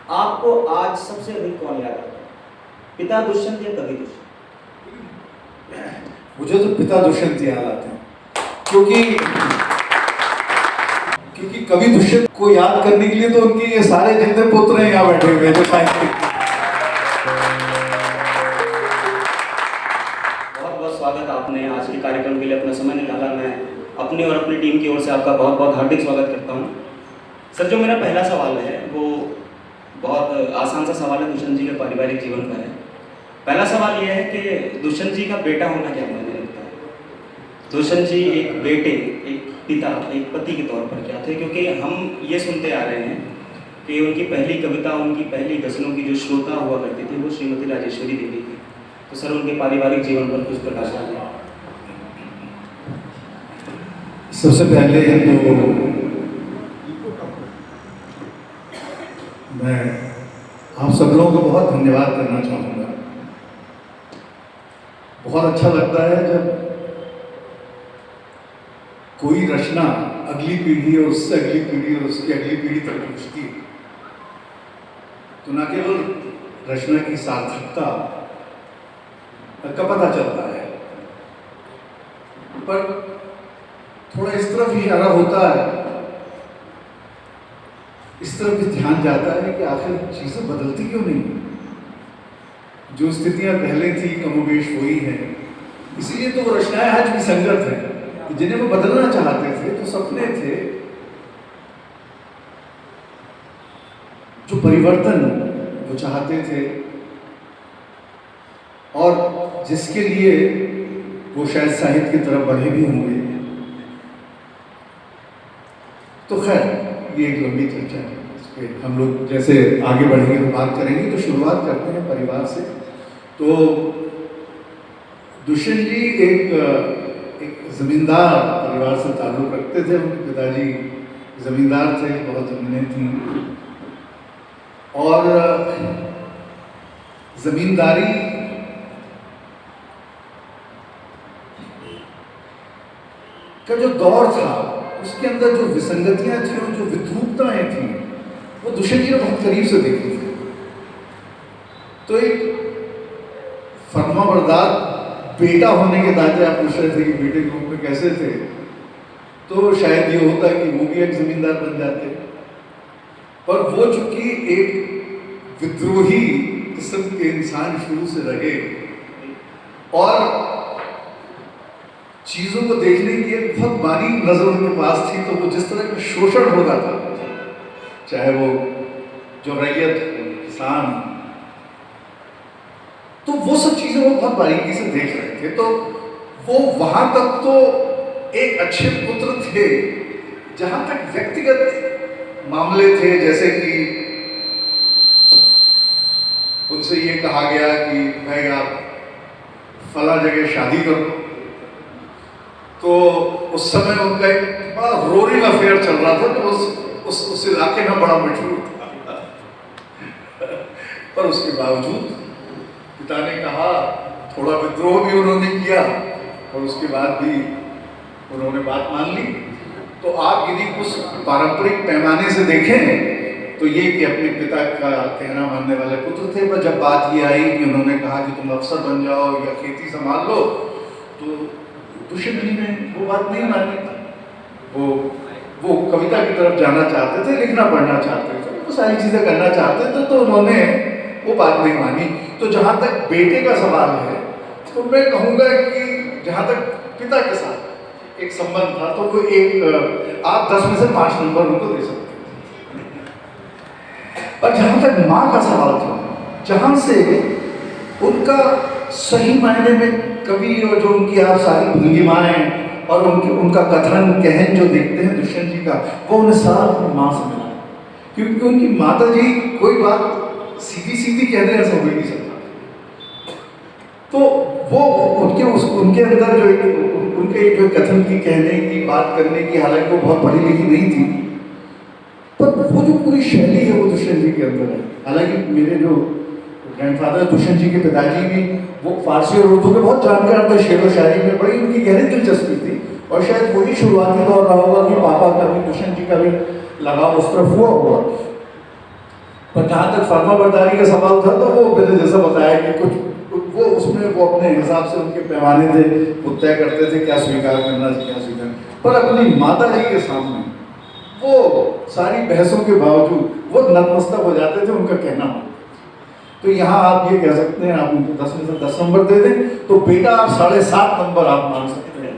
आपको आज सबसे अधिक कौन याद आता है, पिता दुष्यंत या कवि दुष्यंत? मुझे तो पिता दुष्यंत याद आते हैं, क्योंकि कवि दुष्यंत को याद करने के लिए तो उनके ये सारे जितने पुत्र हैं यहाँ बैठे हुए हैं जो साहित्यिक। बहुत बहुत स्वागत आपने आज के कार्यक्रम के लिए अपना समय निकाला। मैं अपनी और अपनी टीम की ओर से आपका बहुत बहुत हार्दिक स्वागत करता हूँ। सर, जो मेरा पहला सवाल है वो बहुत आसान सा सवाल है, दुष्यंत जी के पारिवारिक जीवन पर है। पहला सवाल यह है कि दुष्यंत जी का बेटा होना क्या मायने रखता है? दुष्यंत जी एक बेटे, एक पिता, एक पति के तौर पर क्या थे? क्योंकि हम ये सुनते आ रहे हैं कि उनकी पहली कविता, उनकी पहली गज़लों की जो श्रोता हुआ करती थी वो श्रीमती राजेश्वरी देवी थी। तो सर, उनके पारिवारिक जीवन पर कुछ प्रकाश डालें। सबसे पहले तो मैं आप सब लोगों को बहुत धन्यवाद करना चाहूँगा। बहुत अच्छा लगता है जब कोई रचना अगली पीढ़ी और उससे अगली पीढ़ी और उसकी अगली पीढ़ी तक पहुँचती है, तो न केवल रचना की सार्थकता का पता चलता है, पर थोड़ा इस तरफ इशारा होता है, इस तरफ भी ध्यान जाता है कि आखिर चीज़ें बदलती क्यों नहीं। जो स्थितियां पहले थी कमोबेश वही है। इसीलिए तो वो रचनाएं आज भी संगत हैं, जिन्हें वो बदलना चाहते थे, जो सपने थे, जो परिवर्तन वो चाहते थे और जिसके लिए वो शायद साहित्य की तरफ बढ़े भी होंगे। तो खैर, ये एक लंबी चर्चा है, इस पर हम लोग जैसे आगे बढ़ेंगे तो बात करेंगे। तो शुरुआत करते हैं परिवार से। तो दुष्यंत जी एक जमींदार परिवार से ताल्लुक़ रखते थे। उनके पिताजी जमींदार थे, बहुत ज़मीनें थीं और जमींदारी का जो दौर था उसके अंदर जो विसंगतियां थी और जो विद्रूपताएं थी वो दुष्यंत जी ने बहुत करीब से देखी थी। तो एक फर्माबरदार बेटा होने के नाते आप पूछ रहे थे कि बेटे के रूप में कैसे थे, तो शायद ये होता कि वो भी एक जमींदार बन जाते, पर वो चूंकि एक विद्रोही किस्म के इंसान शुरू से रहे और चीज़ों को देखने की एक बहुत बारीक नज़र उनके पास थी, तो वो जिस तरह का शोषण होता था, चाहे वो जो रैयत, किसान, तो वो सब चीज़ें वो बहुत बारीकी से देख रहे थे। तो वो वहाँ तक तो एक अच्छे पुत्र थे जहाँ तक व्यक्तिगत मामले थे, जैसे कि उनसे ये कहा गया कि भाई आप फला जगह शादी करो, तो उस समय उनका एक बड़ा रोरिंग अफेयर चल रहा था, तो उस इलाके में बड़ा मशहूर था। पर उसके बावजूद पिता ने कहा, थोड़ा विद्रोह भी उन्होंने किया और उसके बाद भी उन्होंने बात मान ली। तो आप यदि उस पारंपरिक पैमाने से देखें तो ये कि अपने पिता का कहना मानने वाले पुत्र थे, पर जब बात ये आई कि उन्होंने कहा कि तुम अफसर बन जाओ या खेती संभाल लो, तो दुष्यंत जी ने वो बात नहीं मानी। वो कविता की तरफ जाना चाहते थे, लिखना पढ़ना चाहते थे, वो सारी चीज़ें करना चाहते थे, तो उन्होंने वो बात नहीं मानी। तो जहाँ तक बेटे का सवाल है, तो मैं कहूँगा कि जहाँ तक पिता के साथ एक संबंध था, तो वो एक आप 10 में से 5 नंबर उनको दे सकते हैं। और जहाँ तक माँ का सवाल था, जहाँ से उनका सही मायने में कवि और जो उनकी आप सारी भंगिमाएं और उनका कथन कहन जो देखते हैं दुष्यंत जी का, वो उन्हें सारा अपनी माँ से मिला, क्योंकि उनकी माता जी कोई बात सीधी सीधी कहने ऐसा हो ही नहीं सकता। तो वो उनके अंदर उनके जो कथन की, कहने की, बात करने की, हालांकि वो बहुत पढ़ी लिखी नहीं थी, पर वो जो पूरी शैली है वो दुष्यंत जी के अंदर है। हालांकि मेरे जो ग्रैंडफादर दुष्यंत जी के पिताजी भी वो फारसी और उर्दू के बहुत जानकार थे, शेर व शायरी में बड़ी उनकी गहरी दिलचस्पी थी, और शायद वही शुरुआती दौर रहा होगा कि पापा का भी, दुष्यंत जी का भी लगाव उस तरफ हुआ होगा। पर जहाँ तक फर्मा बरदारी का सवाल था तो वो मैंने जैसा बताया कि कुछ वो उसमें वो अपने हिसाब से उनके पैमाने थे, वो तय करते थे क्या स्वीकार करना क्या स्वीकार, पर अपनी माता जी के सामने वो सारी बहसों के बावजूद वो नतमस्तक हो जाते थे, उनका कहना। तो यहाँ आप ये कह सकते हैं, आप उनको 10 में से 10 नंबर दे दें तो बेटा आप 7.5 नंबर आप मान सकते हैं।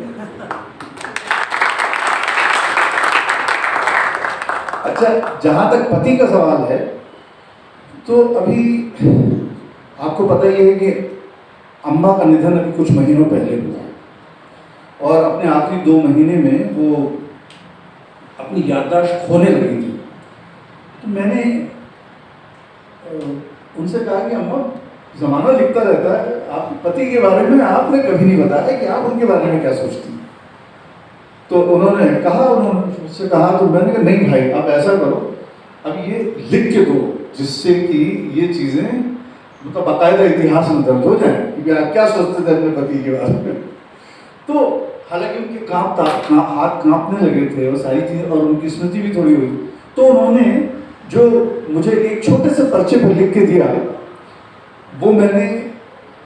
अच्छा, जहाँ तक पति का सवाल है तो अभी आपको पता ही है कि अम्मा का निधन अभी कुछ महीनों पहले हुआ और अपने आखिरी 2 महीने में वो अपनी याददाश्त खोने लगी थी। तो मैंने उनसे कहा कि अम्मा, ज़माना लिखता रहता है, आप पति के बारे में आपने कभी नहीं बताया कि आप उनके बारे में क्या सोचती हैं। तो उन्होंने मुझसे कहा, तो मैंने कहा नहीं भाई, आप ऐसा करो, अब ये लिख के दो जिससे कि ये चीज़ें मतलब बाकायदा इतिहास में दर्ज हो जाए कि आप क्या सोचते थे अपने पति के बारे में। तो हालांकि उनके हाथ कांपने लगे थे और सारी चीज़ें, और उनकी स्मृति भी थोड़ी हुई, तो उन्होंने जो मुझे एक छोटे से पर्चे पर लिख के दिया, वो मैंने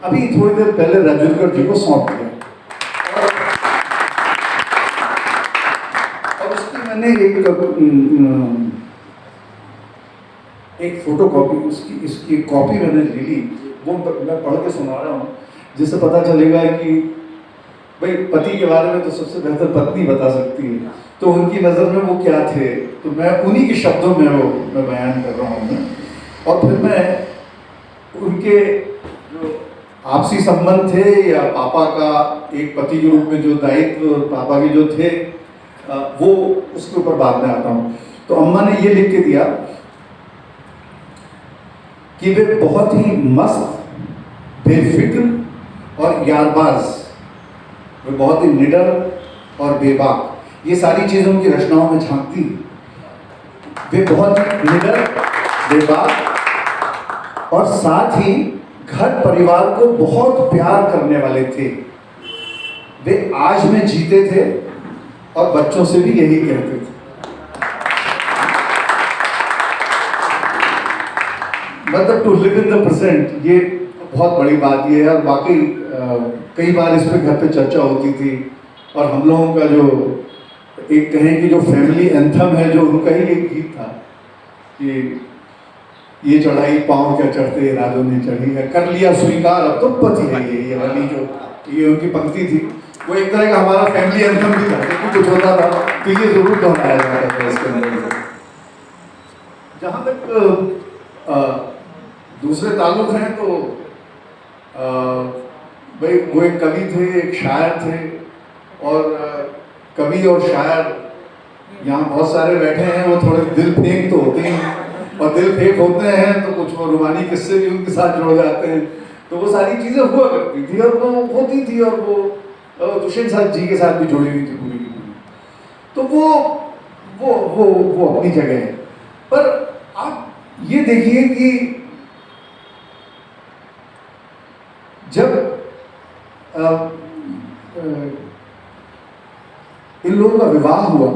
अभी थोड़ी देर पहले राजूरकर जी को सौंप दिया और उसकी मैंने एक फोटो कॉपी, इसकी कॉपी मैंने ले ली, वो मैं पढ़ के सुना रहा हूँ, जिससे पता चलेगा कि भाई पति के बारे में तो सबसे बेहतर पत्नी बता सकती है, तो उनकी नज़र में वो क्या थे, तो मैं उन्हीं के शब्दों में मैं बयान कर रहा हूँ। और फिर मैं उनके जो आपसी संबंध थे या पापा का एक पति के रूप में जो दायित्व पापा के जो थे, वो उसके ऊपर बाद में आता हूँ। तो अम्मा ने ये लिख के दिया कि वे बहुत ही मस्त, बेफिक्र और यारबाज, वे बहुत ही निडर और बेबाक, ये सारी चीज़ें उनकी रचनाओं में झांकती। वे बहुत ही निडर, बेबाक और साथ ही घर परिवार को बहुत प्यार करने वाले थे। वे आज में जीते थे और बच्चों से भी यही कहते थे। मतलब to live in the present, ये बहुत बड़ी बात ये है। और बाकी कई बार इस पर घर पे चर्चा होती थी, और हम लोगों का जो एक कहें कि जो फैमिली एंथम है, जो उनका ही एक गीत था कि ये चढ़ाई पाँव क्या चढ़ते राजों ने चढ़ी है, कर लिया स्वीकार अब तो पति है ये वाली जो ये उनकी पंक्ति थी, वो एक तरह का हमारा फैमिली एंथम भी था। जब कुछ होता था तो ये जरूर दोहराया जाता था इसके अंदर। जहाँ तक दूसरे ताल्लुक हैं तो भाई वो एक कवि थे, एक शायर थे, और कवि और शायर यहाँ बहुत सारे बैठे हैं, वो थोड़े दिल फेंक तो होते हैं, और दिल फेंक होते हैं तो कुछ वो रूहानी किस्से भी उनके साथ जुड़ जाते हैं। तो वो सारी चीज़ें हुआ करती थी और वो होती थी, और वो दुष्यंत साहब जी के साथ भी जुड़ी हुई थी पूरी की पूरी। तो वो अपनी जगह है। पर आप ये देखिए कि जब इन लोगों का विवाह हुआ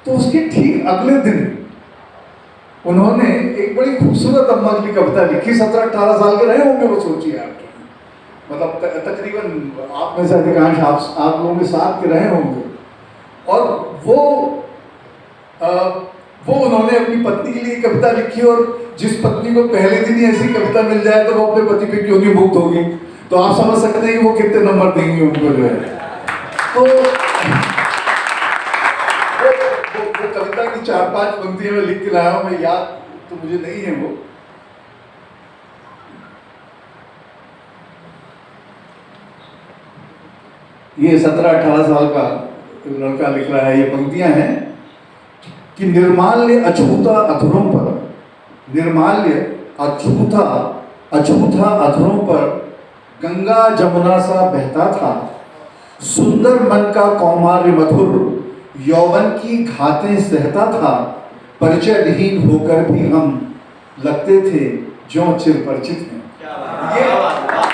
तो उसके ठीक अगले दिन उन्होंने एक बड़ी खूबसूरत अम्मा की कविता लिखी। 17-18 साल के रहे होंगे वो, सोचिए आप, मतलब तकरीबन आप में से अधिकांश आप लोगों के साथ के रहे होंगे। और वो उन्होंने अपनी पत्नी के लिए कविता लिखी, और जिस पत्नी को पहले दिन ही ऐसी कविता मिल जाए तो वो अपने पति पे क्यों नहीं मुक्त होगी। तो आप समझ सकते हैं कि वो कितने नंबर देंगे उनको जो है। तो वो कविता की 4-5 पंक्तियां मैं लिख के लाया हूँ, मैं याद तो मुझे नहीं है वो। ये 17-18 साल का लड़का लिख रहा है। ये पंक्तियां हैं कि निर्माल्य अछूता अधरों पर, निर्माल्य अछूता अधरों पर गंगा जमुना सा बहता था, सुंदर मन का कौमार्य मधुर यौवन की घातें सहता था, परिचय विहीन होकर भी हम लगते थे ज्यों चिर परिचित हैं। ये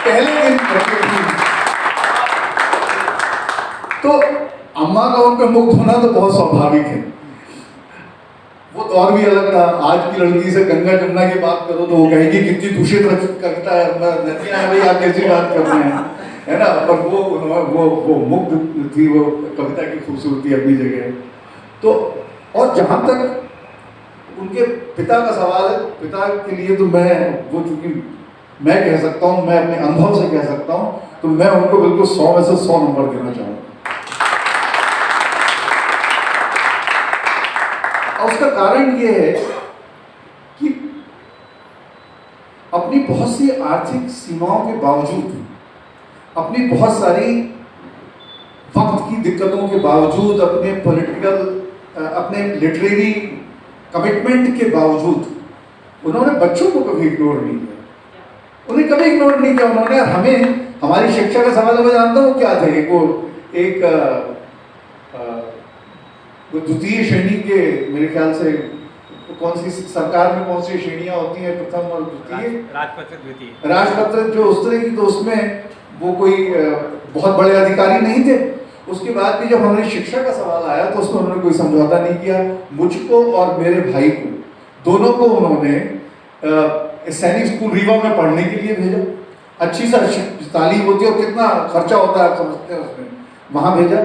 पहले दिन तो अम्मा का उन पर मुक्त होना तो बहुत स्वाभाविक है। वो दौर भी अलग था। आज की लड़की से गंगा जमुना की बात करो तो वो कहेगी कितनी दूषित कविता है, नदियां हैं भाई, आप कैसी बात कर रहे हैं, है ना। पर वो मुग्ध थी, वो कविता की खूबसूरती अपनी जगह। तो और जहाँ तक उनके पिता का सवाल है, तो पिता के लिए तो मैं वो, चूंकि मैं कह सकता हूँ, मैं अपने अनुभव से कह सकता हूँ, तो मैं उनको बिल्कुल 100 में से 100 नंबर देना चाहूँगा। और उसका कारण ये है कि अपनी बहुत सी आर्थिक सीमाओं के बावजूद, अपनी बहुत सारी वक्त की दिक्कतों के बावजूद, अपने पॉलिटिकल, अपने लिटरेरी कमिटमेंट के बावजूद उन्होंने बच्चों को कभी इग्नोर नहीं किया। उन्हें कभी इग्नोर नहीं किया उन्होंने। हमें हमारी शिक्षा का सवाल, मैं जानता हूँ क्या थे, वो एक वो द्वितीय श्रेणी के, मेरे ख्याल से कौन सी सरकार में कौन सी श्रेणियां होती हैं, प्रथम और द्वितीय, राजपत्र द्वितीय, राजपत्र जो उस तरह की, तो उसमें वो कोई बहुत बड़े अधिकारी नहीं थे। उसके बाद भी जब हमारी शिक्षा का सवाल आया तो उसमें उन्होंने कोई समझौता नहीं किया। मुझको और मेरे भाई को, दोनों को उन्होंने सैनिक स्कूल रीवा में पढ़ने के लिए भेजा। अच्छी सी तालीम होती है और कितना खर्चा होता है आप समझते हैं उसमें, वहाँ भेजा।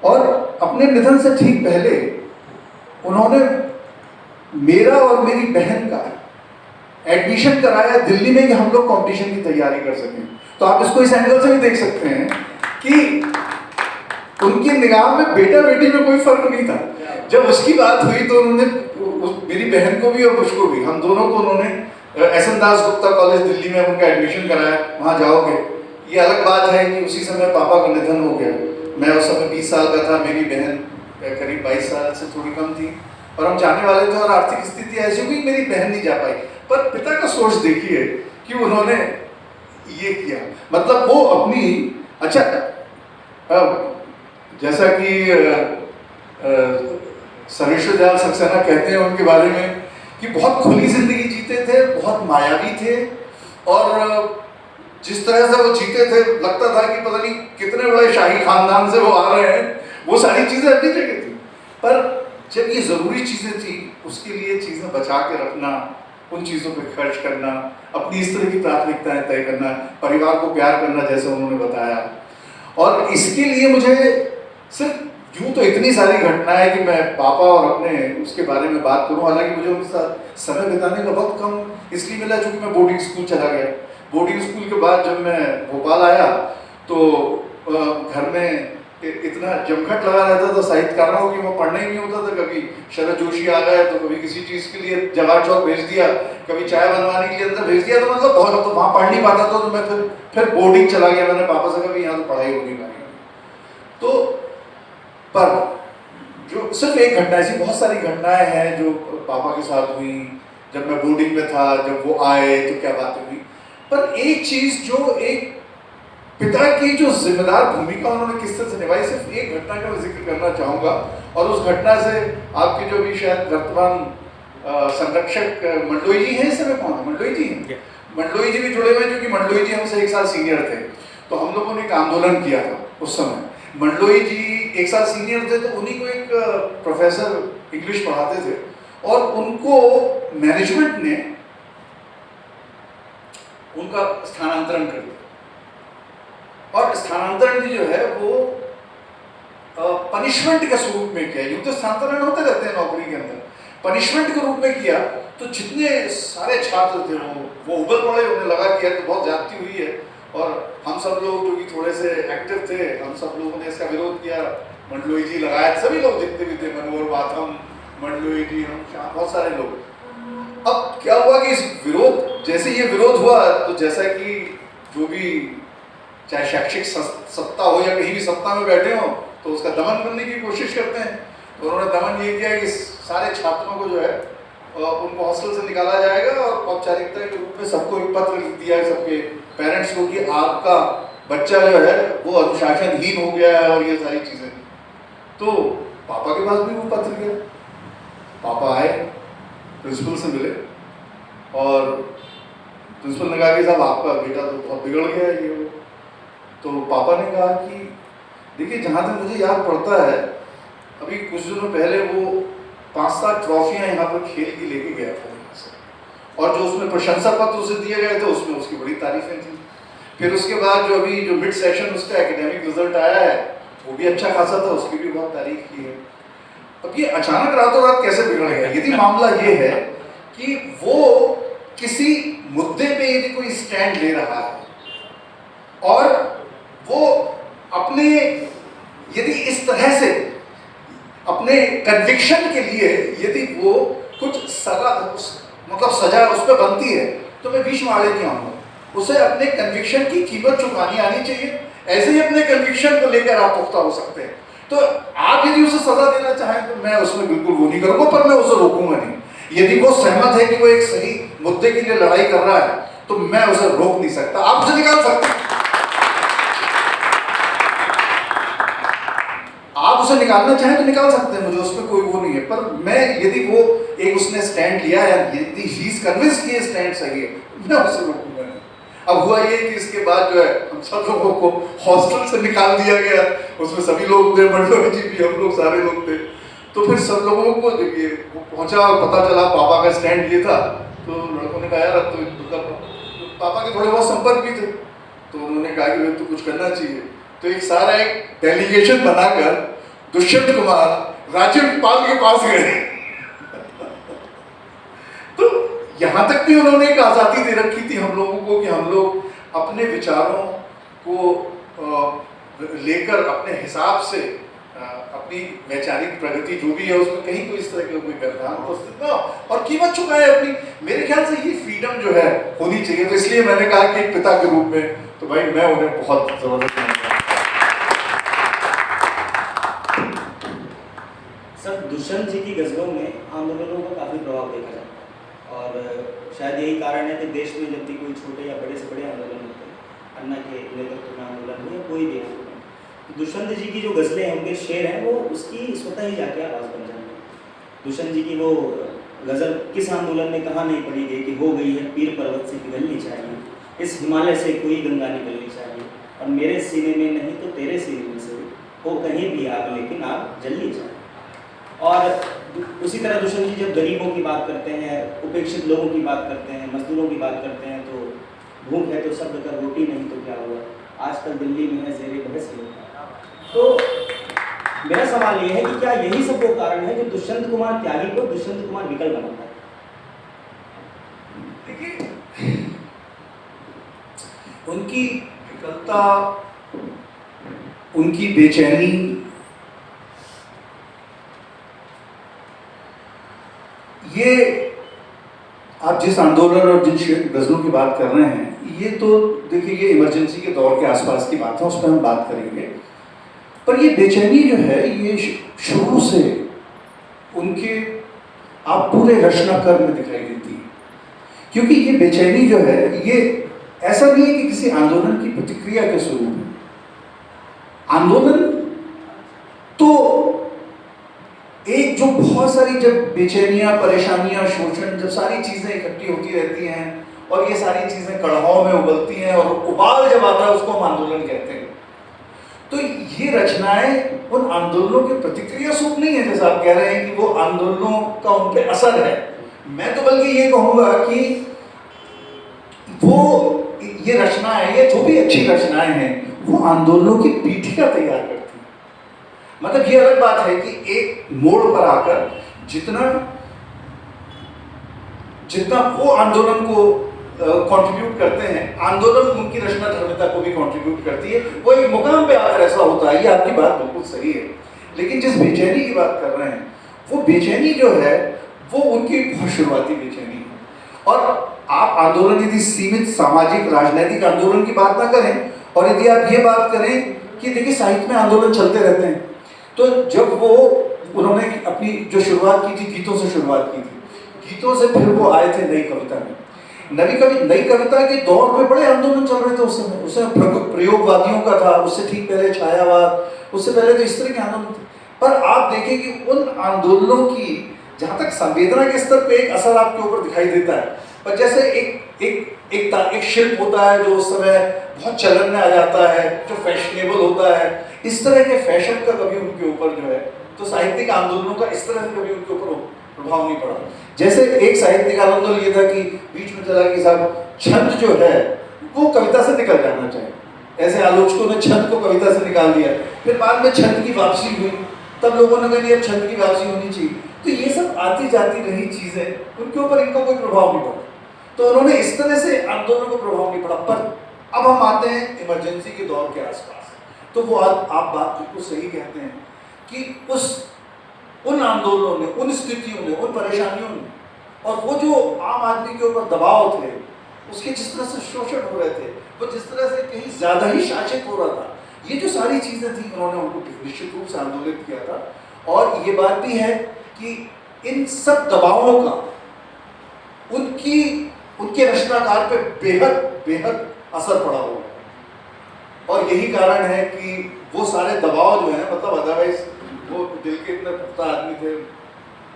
और अपने निधन से ठीक पहले उन्होंने मेरा और मेरी बहन का एडमिशन कराया दिल्ली में कि हम लोग कंपटीशन की तैयारी कर सकें। तो आप इसको इस एंगल से भी देख सकते हैं कि उनकी निगाह में बेटा बेटी में कोई फर्क नहीं था। जब उसकी बात हुई तो उन्होंने मेरी बहन को भी और मुझको भी, हम दोनों को उन्होंने एस.एन. दास गुप्ता कॉलेज दिल्ली में उनका एडमिशन कराया। वहाँ जाओगे, ये अलग बात है कि उसी समय पापा का निधन हो गया। मैं उस समय 20 साल का था, मेरी बहन करीब 22 साल से थोड़ी कम थी, और हम जाने वाले थे और आर्थिक स्थिति ऐसी हुई मेरी बहन नहीं जा पाई। पर पिता का सोच देखिए कि उन्होंने ये किया, मतलब वो अपनी, अच्छा जैसा कि सर्वेश्वर दयाल सक्सेना कहते हैं उनके बारे में कि बहुत खुली जिंदगी जीते थे, बहुत मायावी थे, और जिस तरह से वो जीते थे लगता था कि पता नहीं कितने बड़े शाही खानदान से वो आ रहे हैं। वो सारी चीजें अपनी जगह थी, पर जब ये जरूरी चीजें थी उसके लिए चीजें बचा के रखना, उन चीजों पे खर्च करना, अपनी इस तरह की प्राथमिकताएं तय करना, परिवार को प्यार करना जैसे उन्होंने बताया। और इसके लिए मुझे सिर्फ यूं तो इतनी सारी घटनाएं है कि मैं पापा और अपने उसके बारे में बात करूं, हालांकि मुझे उनके साथ समय बिताने का वक्त कम इसलिए मिला चूंकि मैं बोर्डिंग स्कूल चला गया। बोर्डिंग स्कूल के बाद जब मैं भोपाल आया तो घर में इतना जमघट लगा रहता था साहित्यकारों की, वो पढ़ना ही नहीं होता था। कभी शरद जोशी आ गए तो कभी किसी चीज़ के लिए जवाहर चौक भेज दिया, कभी चाय बनवाने के लिए अंदर भेज दिया, तो मतलब बहुत, तो वहाँ पढ़ नहीं पाता था। तो मैं फिर बोर्डिंग चला गया। मैंने पापा से कहा कि यहाँ तो पढ़ाई होगी नहीं। तो पर जो सिर्फ एक घटना, ऐसी बहुत सारी घटनाएं हैं जो पापा के साथ हुई जब मैं बोर्डिंग में था, जब वो आए तो क्या बातें हुई। पर एक चीज़ जो एक पिता की जो जिम्मेदार भूमिका उन्होंने किस तरह से निभाई, सिर्फ एक घटना का मैं जिक्र करना चाहूँगा। और उस घटना से आपके जो भी शायद वर्तमान संरक्षक मंडलोई जी हैं, इस समय कौन है, मंडलोई जी हैं, मंडलोई जी भी जुड़े हुए हैं, क्योंकि मंडलोई जी हमसे 1 साल सीनियर थे। तो हम लोगों ने एक आंदोलन किया था उस समय। मंडलोई जी 1 साल सीनियर थे, तो उन्हीं को एक प्रोफेसर इंग्लिश पढ़ाते थे, और उनको मैनेजमेंट ने उनका स्थानांतरण कर दिया। और स्थानांतरण भी जो है वो पनिशमेंट के स्वरूप में किया। यूँ तो स्थानांतरण होते रहते हैं नौकरी के अंदर, पनिशमेंट के रूप में किया। तो जितने सारे छात्र थे वो उबल पड़े, उन्हें लगा कि तो बहुत ज्यादती हुई है। और हम सब लोग जो कि थोड़े से एक्टिव थे, हम सब लोगों ने इसका विरोध किया। मंडलोई जी लगाए, सभी लोग जितने भी थे, मनोहर बाथम, मंडलोई जी, हम बहुत सारे लोग। अब क्या हुआ कि इस विरोध, जैसे ये विरोध हुआ तो जैसा कि जो भी चाहे शैक्षिक सत्ता हो या कहीं भी सत्ता में बैठे हो तो उसका दमन करने की कोशिश करते हैं। तो उन्होंने दमन ये किया कि सारे छात्रों को जो है उनको हॉस्टल से निकाला जाएगा, और औपचारिकता के रूप में सबको एक पत्र लिख दिया है, सबके पेरेंट्स को, कि आपका बच्चा जो है वो अनुशासनहीन हो गया है और ये सारी चीज़ें। तो पापा के पास भी वो पत्र गया। पापा आए, प्रिंसिपल से मिले, और प्रिंसिपल ने कहा कि साहब आपका बेटा तो बहुत बिगड़ गया है ये। तो पापा ने कहा कि देखिए, जहाँ तक मुझे याद पड़ता है, अभी कुछ दिनों पहले वो 5-7 ट्रॉफियां यहाँ पर खेल की लेके गया था यहाँ से, और जो उसमें प्रशंसा पत्र उसे दिए गए थे उसमें उसकी बड़ी तारीफें थी। फिर उसके बाद जो अभी जो मिड सेशन उसका एकेडमिक रिजल्ट आया है वो भी अच्छा खासा था, उसकी भी बहुत तारीफ की है। अब ये अचानक रातों रात कैसे बिगड़ गया? यदि मामला ये है कि वो किसी मुद्दे पे यदि कोई स्टैंड ले रहा है और वो अपने यदि इस तरह से अपने कन्विक्शन के लिए यदि वो कुछ मतलब सजा उस पर बनती है तो मैं बीच में आड़े नहीं आऊंगा। उसे अपने कन्विक्शन की कीमत चुकानी आनी चाहिए। ऐसे ही अपने कन्विक्शन को लेकर आप पुख्ता हो सकते हैं। तो आप यदि उसे सजा देना चाहें तो मैं उसमें बिल्कुल वो नहीं करूंगा, पर मैं उसे रोकूंगा नहीं। यदि वो सहमत है कि वो एक सही मुद्दे के लिए लड़ाई कर रहा है तो मैं उसे रोक नहीं सकता। आप उसे निकाल सकते हैं, आप उसे निकालना चाहें तो निकाल सकते हैं, मुझे उसमें कोई वो नहीं है। पर मैं यदि वो एक उसने स्टैंड लिया है, यदि ही इज कन्विंस्ड कि ये स्टैंड सही है, मैं उसे रोकूंगा नहीं। अब हुआ ये कि इसके बाद जो है हम सब लोगों को हॉस्टल से निकाल दिया गया। उसमें सभी लोग थे, मंडलों जी भी, हम लोग सारे लोग थे। तो फिर सब लोगों को जब ये पहुंचा और पता चला पापा का स्टैंड ये था, तो लड़कों ने कहा यार अब तो पापा के थोड़े बहुत संपर्क भी थे, तो उन्होंने कहा कि तो कुछ करना चाहिए। तो एक सारा एक डेलीगेशन बनाकर दुष्यंत कुमार राज्यपाल के पास गए। तो यहाँ तक भी उन्होंने एक आज़ादी दे रखी थी हम लोगों को कि हम लोग अपने विचारों को लेकर अपने हिसाब से अपनी वैचारिक प्रगति जो भी है उसमें कहीं कोई इस तरह का कोई व्यवधान उपस्थित ना और कीमत चुकाए अपनी। मेरे ख्याल से ये फ्रीडम जो है होनी चाहिए। तो इसलिए मैंने कहा कि एक पिता के रूप में तो भाई मैं उन्हें बहुत जबरदस्त मानता हूं। सर, दुष्यंत जी की गज़लों में आंदोलनों का काफ़ी प्रभाव देखा जाता है और शायद यही कारण है कि देश में जब भी कोई छोटे या बड़े से बड़े आंदोलन होते हैं, अन्ना के नेतृत्व में आंदोलन हो या कोई भी आंदोलन, दुष्यंत जी की जो गज़लें हैं, उनके शेर हैं, वो उसकी स्वतः ही जाके आवाज़ बन जाती है। दुष्यंत जी की वो गज़ल किस आंदोलन में कहाँ नहीं पड़ी गई कि हो गई है पीर पर्वत से पिघलनी चाहिए, इस हिमालय से कोई गंगा निकलनी चाहिए, और मेरे सीने में नहीं तो तेरे सीने में से हो कहीं भी आग लेकिन आग जलनी चाहिए। और उसी तरह दुष्यंत जी जब गरीबों की बात करते हैं, उपेक्षित लोगों की बात करते हैं, मजदूरों की बात करते हैं, तो भूख है तो शब्द का रोटी नहीं तो क्या हुआ, आजकल दिल्ली में है ज़ेरे बहस होता है। तो मेरा सवाल ये है कि क्या यही सब वो कारण है जो दुष्यंत कुमार त्यागी को दुष्यंत कुमार विकल बनाता है? देखिए, उनकी विकलता, उनकी बेचैनी, ये आप जिस आंदोलन और जिन गज़लों की बात कर रहे हैं, ये तो देखिए ये इमरजेंसी के दौर के आसपास की बात है, उस पर हम बात करेंगे। पर ये बेचैनी जो है ये शुरू से उनके आप पूरे रचनाक्रम में दिखाई देती है। क्योंकि ये बेचैनी जो है ये ऐसा नहीं है कि किसी आंदोलन की प्रतिक्रिया के स्वरूप है। आंदोलन तो एक जो बहुत सारी जब बेचैनियां, परेशानियां, शोषण, जब सारी चीजें इकट्ठी होती रहती हैं और ये सारी चीजें कड़ाहों में उबलती हैं और उबाल जब आता है उसको हम आंदोलन कहते हैं। तो ये रचनाएं उन आंदोलनों के प्रतिक्रिया स्वरूप नहीं है, जैसा आप कह रहे हैं कि वो आंदोलनों का उन पर असर है। मैं तो बल्कि ये कहूँगा कि वो ये रचनाएं, ये जो भी अच्छी रचनाएं हैं, वो आंदोलनों की पीठिका तैयार करती हैं। मतलब ये अलग बात है कि एक मोड़ पर आकर जितना वो आंदोलन को कंट्रीब्यूट करते हैं, आंदोलन उनकी रचना धर्मिता को भी कंट्रीब्यूट करती है। वो एक मुकाम पे आकर ऐसा होता है, ये आपकी बात बिल्कुल सही है। लेकिन जिस बेचैनी की बात कर रहे हैं, वो बेचैनी जो है वो उनकी बहुत शुरुआती बेचैनी है। और आप आंदोलन यदि सीमित सामाजिक राजनीतिक आंदोलन की बात ना करें और यदि आप ये बात करें कि देखिए साहित्य में आंदोलन चलते रहते हैं, तो जब वो उन्होंने अपनी जो शुरुआत की थी, गीतों से शुरुआत की थी, गीतों से फिर वो आए थे नई कविता में। नई कविता के दौर में बड़े आंदोलन चल रहे थे उस समय। उस समय प्रयोगवादियों का था, उससे ठीक पहले छायावाद, उससे पहले तो इस तरह के आंदोलन थे। पर आप देखें कि उन आंदोलनों की जहाँ तक संवेदना के स्तर पे एक असर आपके ऊपर दिखाई देता है। पर जैसे एक शिल्प होता है जो उस समय बहुत चलन में आ जाता है, जो फैशनेबल होता है, इस तरह के फैशन का कभी उनके ऊपर जो है, तो साहित्यिक आंदोलनों का इस तरह से कभी उनके ऊपर प्रभाव नहीं पड़ा। जैसे एक साहित्यिक आंदोलन ये था कि बीच में चला कि साहब छंद जो है वो कविता से निकल जाना चाहिए, ऐसे आलोचकों ने छंद को कविता से निकाल दिया। फिर बाद में छंद की वापसी हुई, तब लोगों ने कहा छंद की वापसी होनी चाहिए। तो ये सब आती जाती रही चीजें, उनके ऊपर इनका कोई प्रभाव नहीं पड़ा। तो उन्होंने इस तरह से आंदोलन को प्रभाव नहीं पड़ा। पर अब हम आते हैं इमरजेंसी के दौर के आसपास, तो वो आप बात बिल्कुल सही कहते हैं कि उन आंदोलनों ने, उन स्थितियों ने, उन परेशानियों ने, और वो जो आम आदमी के ऊपर दबाव थे, उसके जिस तरह से शोषण हो रहे थे, वो जिस तरह से कहीं ज्यादा ही शासित हो रहा था, ये जो सारी चीजें थी उन्होंने उनको निश्चित रूप से आंदोलित किया था। और ये बात भी है कि इन सब दबावों का उनके रचनाकार पे बेहद असर पड़ा हुआ है। और यही कारण है कि वो सारे दबाव जो है, मतलब अदरवाइज वो दिल के इतने पुख्ता आदमी थे,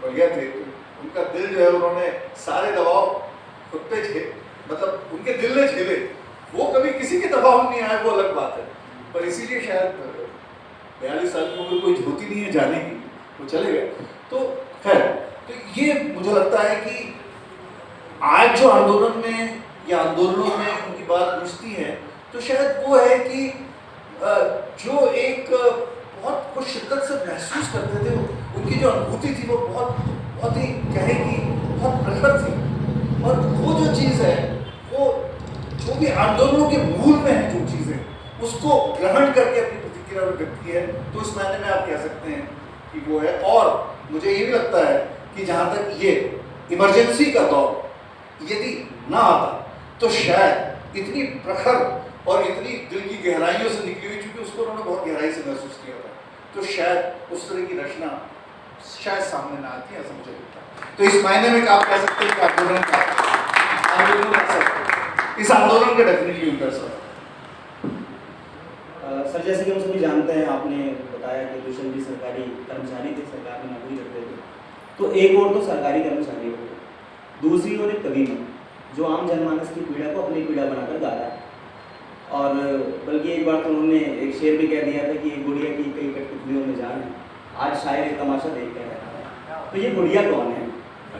बढ़िया थे, तो उनका दिल जो है उन्होंने सारे दबाव खुद पे मतलब उनके दिल ने झेले, वो कभी किसी के दबाव में नहीं आए, वो अलग बात है। पर इसीलिए शायद 42 साल की उम्र कोई होती नहीं है जाने की, वो चले गए। तो खैर, तो ये मुझे लगता है कि आज जो आंदोलन में या आंदोलनों में उनकी बात पूछती है, तो शायद वो है कि जो एक बहुत कुछ शिद्दत से महसूस करते थे, उनकी जो अनुभूति थी वो बहुत ही कहेगी बहुत प्रखर थी। और वो जो चीज़ है, वो जो भी आंदोलनों के मूल में है जो चीज़ें, उसको ग्रहण करके अपनी प्रतिक्रिया व्यक्त की है। तो इस मायने में आप कह सकते हैं कि वो है। और मुझे ये भी लगता है कि जहाँ तक ये इमरजेंसी का दौर यदि ना आता, तो शायद इतनी प्रखर और इतनी दिल की गहराइयों से निकली हुई, चूंकि उसको उन्होंने बहुत गहराई से महसूस किया था, तो शायद उस तरह की रचना शायद सामने ना आती, ऐसा मुझे लगता है। तो इस मायने में आप कह सकते हैं कि आंदोलन का इस आंदोलन का डेफिनेटली उनका असर। सर, जैसे कि हम सभी जानते हैं, आपने बताया कि दुष्यंत जी सरकारी कर्मचारी थे, सरकार में नौकरी करते थे। तो एक और तो सरकारी कर्मचारी हो, दूसरी ओर एक कवि जो आम जनमानस की पीड़ा को अपनी पीड़ा बनाकर गा रहा है। और बल्कि एक बार तो उन्होंने एक शेर भी कह दिया था कि गुड़िया की कई कठपुतलियों में जान है, आज शायर एक तमाशा देख कर रहा है। तो ये गुड़िया कौन है?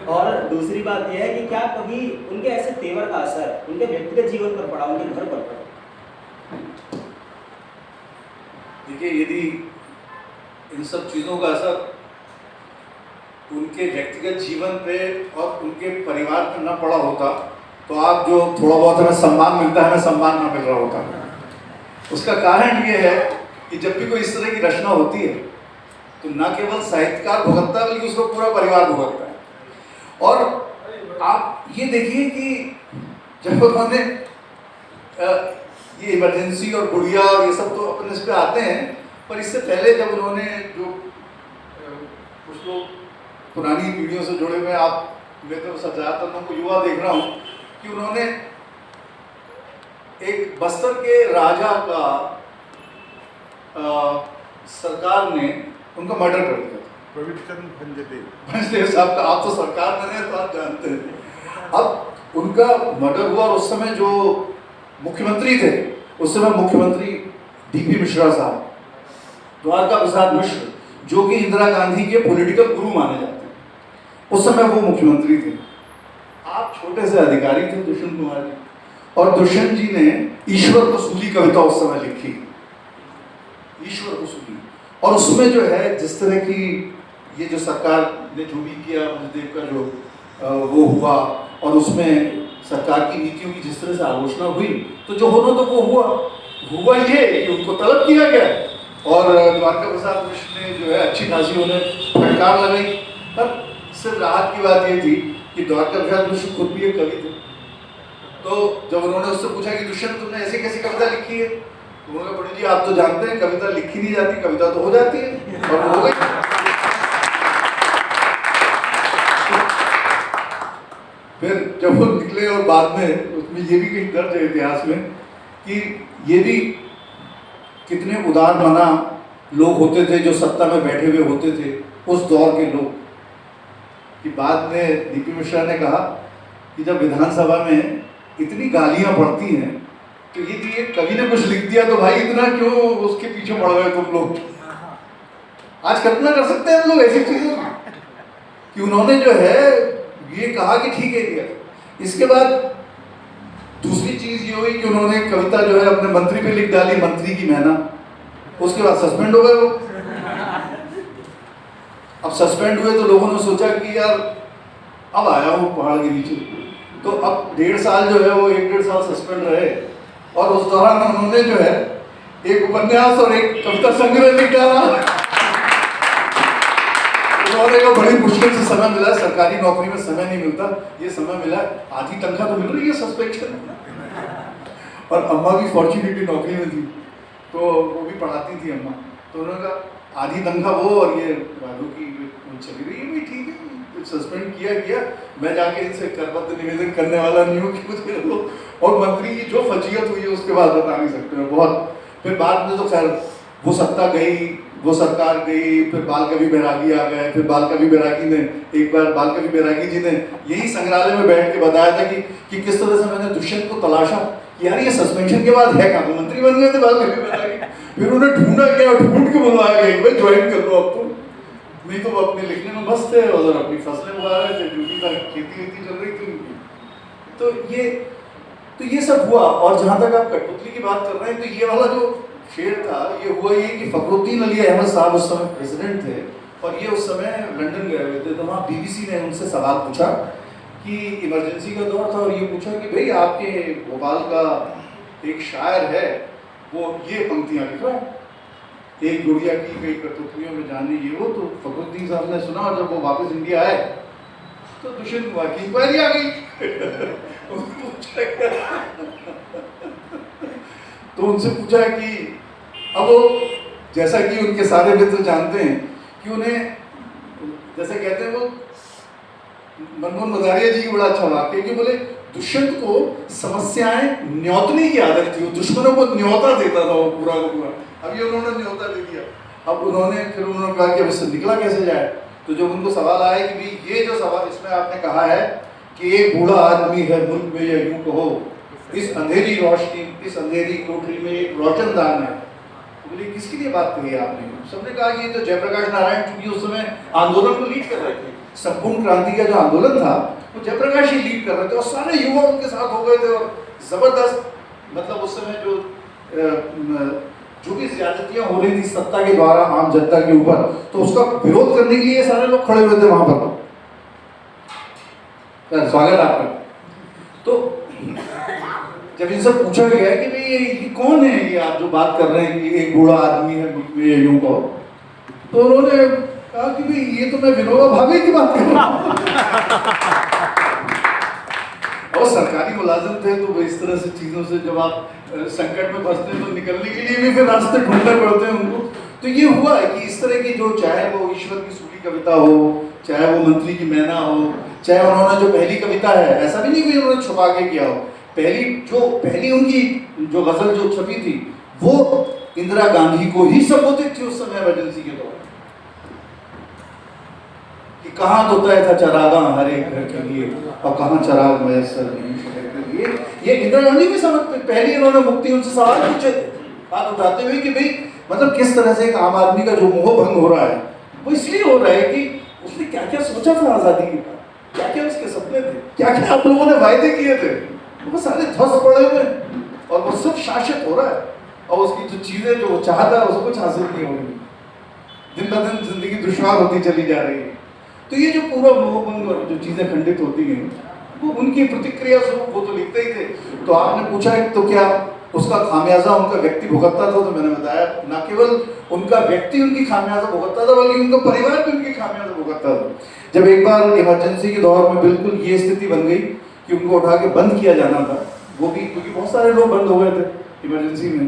और दूसरी बात यह है कि क्या कभी उनके ऐसे तेवर का असर उनके व्यक्तिगत जीवन पर पड़ा, उनके घर पर पड़ा? देखिए, यदि इन सब चीज़ों का असर उनके व्यक्तिगत जीवन पे और उनके परिवार पे न पड़ा होता, तो आप जो थोड़ा बहुत हमें सम्मान मिलता है, हमें सम्मान ना मिल रहा होता। उसका कारण ये है कि जब भी कोई इस तरह की रचना होती है, तो न केवल साहित्यकार भुगतता है, बल्कि उसको पूरा परिवार भुगतता है। और आप ये देखिए कि जब उन्होंने ये इमरजेंसी और गुड़िया और ये सब तो अपने इस पे आते हैं, पर इससे पहले जब उन्होंने जो कुछ लोग पुरानी पीढ़ियों से जुड़े हुए, आप मैं तो ज़्यादातर लोगों को युवा देख रहा हूँ कि उन्होंने एक बस्तर के राजा का सरकार ने उनका मर्डर कर दिया था, भंजदेव साहब का। आप तो सरकार में हैं तो आप जानते हैं। अब उनका मर्डर हुआ और उस समय जो मुख्यमंत्री थे, उस समय मुख्यमंत्री डीपी मिश्रा साहब, द्वारका प्रसाद मिश्र, जो कि इंदिरा गांधी के पॉलिटिकल गुरु माने जाते हैं, उस समय वो मुख्यमंत्री थे। आप छोटे से अधिकारी थे, दुष्यंत कुमार जी, और दुष्यंत जी ने ईश्वर को सूली कविता उस समय लिखी, ईश्वर को सूली। और उसमें जो है जिस तरह की ये जो सरकार ने जो भी किया, भंजदेव का जो वो हुआ, और उसमें सरकार की नीतियों की जिस तरह से आलोचना हुई, तो जो होना तो वो हुआ ये कि उनको तलब किया गया और द्वारका प्रसाद मिश्र ने जो है अच्छी खासी उन्हें फटकार लगाई। पर सिर्फ राहत की बात ये थी कि द्वारका प्रसाद मिश्र खुद भी एक कवि थे। तो जब उन्होंने उससे पूछा कि दुष्यंत तुमने ऐसी कैसी कविता लिखी है, तो उन्होंने पंडित जी आप तो जानते हैं कविता लिखी नहीं जाती, कविता तो हो जाती है, और हो गई। फिर जब वो निकले और बाद में उसमें ये भी कहीं दर्ज है इतिहास में कि ये भी कितने उदार मना लोग होते थे जो सत्ता में बैठे हुए होते थे उस दौर के लोग, कि बाद में डीपी मिश्रा ने कहा कि जब विधानसभा में इतनी गालियां पड़ती हैं, तो ये कवि ने कुछ लिख दिया तो भाई इतना क्यों उसके पीछे पड़ गए तुम लोग। आज कल्पना कर सकते हैं हम लोग ऐसी चीजों की। कि उन्होंने जो है ये कहा कि ठीक है दिया। इसके बाद दूसरी चीज ये हुई कि उन्होंने कविता जो है अपने मंत्री पे लिख डाली, मंत्री की मैना। उसके बाद सस्पेंड हो गए वो। अब सस्पेंड हुए तो लोगों ने सोचा कि यार अब आया हूँ पहाड़ के नीचे, तो अब 1.5 साल जो है वो 1.5 साल सस्पेंड रहे। और उस दौरान उन्होंने जो है एक उपन्यास और एक कविता संग्रह लिख डाला। उन्होंने को बड़ी मुश्किल से समय मिला, सरकारी नौकरी में समय नहीं मिलता, ये समय मिला, आधी तनख्वाह तो मिल रही है सस्पेंशन। और अम्मा भी फॉर्चुनेटली नौकरी में थी, तो वो भी पढ़ाती थी अम्मा, तो उन्होंने कहा आधी तनख्वाह वो और ये राघव की चली रही है, भी ठीक है, सस्पेंड किया। मैं जाके इनसे करपत्र निवेदन करने वाला नहीं हूँ कि मुझे लोग, और मंत्री की जो फजीयत हुई है उसके बाद बता नहीं सकते हो बहुत। फिर बाद में तो खैर वो सत्ता गई, वो सरकार गई, फिर बाल कवि बैरागी आ गए। फिर बाल कवि बैरागी ने एक बार, बाल कवि बैरागी जी ने यही संग्रहालय में बैठ के बताया था कि किस तरह से मैंने दुष्यंत को तलाशा कि यार ये सस्पेंशन के बाद है कहाँ, तो मंत्री बन गए थे बाल कवि बैरागी। फिर उन्हें ढूंढा गया, ढूंढ के बुलवाया गया, भाई ज्वाइन कर लो अब तुम। नहीं तो वो अपने लिखने में मस्त थे और अपनी फसलें उगा रहे थे, ड्यूटी का खेती वेती चल रही थी उनकी। तो ये सब हुआ। और जहाँ तक आप कठपुतली की बात कर रहे हैं, तो ये वाला जो शेर था, ये हुआ ये कि फखरुद्दीन अली अहमद साहब उस समय प्रेसिडेंट थे और ये उस समय लंदन गए हुए थे। तो वहाँ BBC ने उनसे सवाल पूछा कि इमरजेंसी का दौर था, और ये पूछा कि भाई आपके भोपाल का एक शायर है, वो ये पंक्तियाँ लिख रहा है, एक गुड़िया की कई कठपुतलियों में जाने ये वो। तो फखरुद्दीन साहब ने सुना, और जब वो वापस इंडिया आए तो दुष्यंत कुमार की इंक्वायरी आ गई। तो उनसे पूछा कि अब वो, जैसा कि उनके सारे मित्र जानते हैं कि उन्हें, जैसे कहते हैं वो मनमोहन मजारिया जी की बड़ा अच्छा वाक्य, कि बोले दुष्यंत को समस्याएं न्योतने की आदत थी, वो दुश्मनों को न्योता देता था वो पूरा का पूरा। अभी उन्होंने न्योता दे दिया। अब फिर उन्होंने कहा कि अब इससे निकला कैसे जाए। तो जब उनको सवाल आया कि भाई ये जो सवाल इसमें आपने कहा है कि एक बूढ़ा आदमी है मुल्क में, या यूं कहो इस अंधेरी रोशनी, इस अंधेरी कोठरी में एक रोशनदान है, तो बोले किसके लिए बात कही आपने? सबने कहा कि ये तो जयप्रकाश नारायण, चूंकि उस समय आंदोलन को लीड कर रहे थे, संपूर्ण क्रांति का जो आंदोलन था वो जयप्रकाश ही लीड कर रहे थे, और सारे युवा उनके साथ हो गए थे। और जबरदस्त, मतलब उस समय जो भी ज्यादतियां हो रही थी सत्ता के द्वारा आम जनता के ऊपर, तो उसका विरोध करने के लिए सारे लोग खड़े हुए थे वहां पर। स्वागत आपका। तो जब इनसे पूछा गया कि भाई ये कौन है, ये आप जो बात कर रहे हैं कि एक बूढ़ा आदमी है यूं को, तो उन्होंने कहा कि भाई ये तो मैं विनोबा भावे की बात कर रहा हूँ। और सरकारी मुलाजिम थे, तो इस तरह से चीजों से जब आप संकट में फंसते हैं तो निकलने के लिए भी फिर रास्ते ढूंढने पड़ते हैं उनको। तो ये हुआ है कि इस तरह की जो, चाहे वो ईश्वर की सूली कविता हो, चाहे वो मंत्री की मैना हो, चाहे उन्होंने जो पहली कविता है, ऐसा भी नहीं कि उन्होंने छुपा के किया हो, पहली उनकी जो गजल जो छपी थी वो इंदिरा गांधी को ही संबोधित थी उस समय इमरजेंसी के दौरान, कि कहाँ तो तय था चरागा हर एक घर के लिए और कहाँ चराग मैसर नहीं शहर के लिए। ये इंदिरा गांधी की समझ पे पहली इन्होंने मुक्ति उनसे सवाल पूछे थे, बात उठाते हुए कि भाई मतलब किस तरह से एक आम आदमी का जो मोह भंग हो रहा है वो इसलिए हो रहा है कि उसने क्या क्या सोचा था आजादी के बाद, क्या क्या उसके सपने थे, क्या क्या आप लोगों ने वायदे किए थे, वो सारे ध्वस्त पड़े हुए और वो सब शासित हो रहा है, और उसकी जो चीजें जो वो चाहता है उसको कुछ हासिल नहीं हो रही, दिन ब दिन जिंदगी दुश्वार होती चली जा रही है। तो ये जो पूरा मोहभंग और जो चीजें खंडित होती हैं वो उनकी प्रतिक्रिया स्वरूप वो तो लिखते ही थे। तो आपने पूछा है तो क्या उसका खामियाजा उनका व्यक्ति भुगतता था, तो मैंने बताया न केवल उनका व्यक्ति उनकी खामियाजा भुगतता था बल्कि उनका परिवार भी उनकी खामियाजा भुगतता था। जब एक बार इमरजेंसी के दौर में बिल्कुल ये स्थिति बन गई कि उनको उठा के बंद किया जाना था, वो भी क्योंकि बहुत सारे लोग बंद हो गए थे इमरजेंसी में,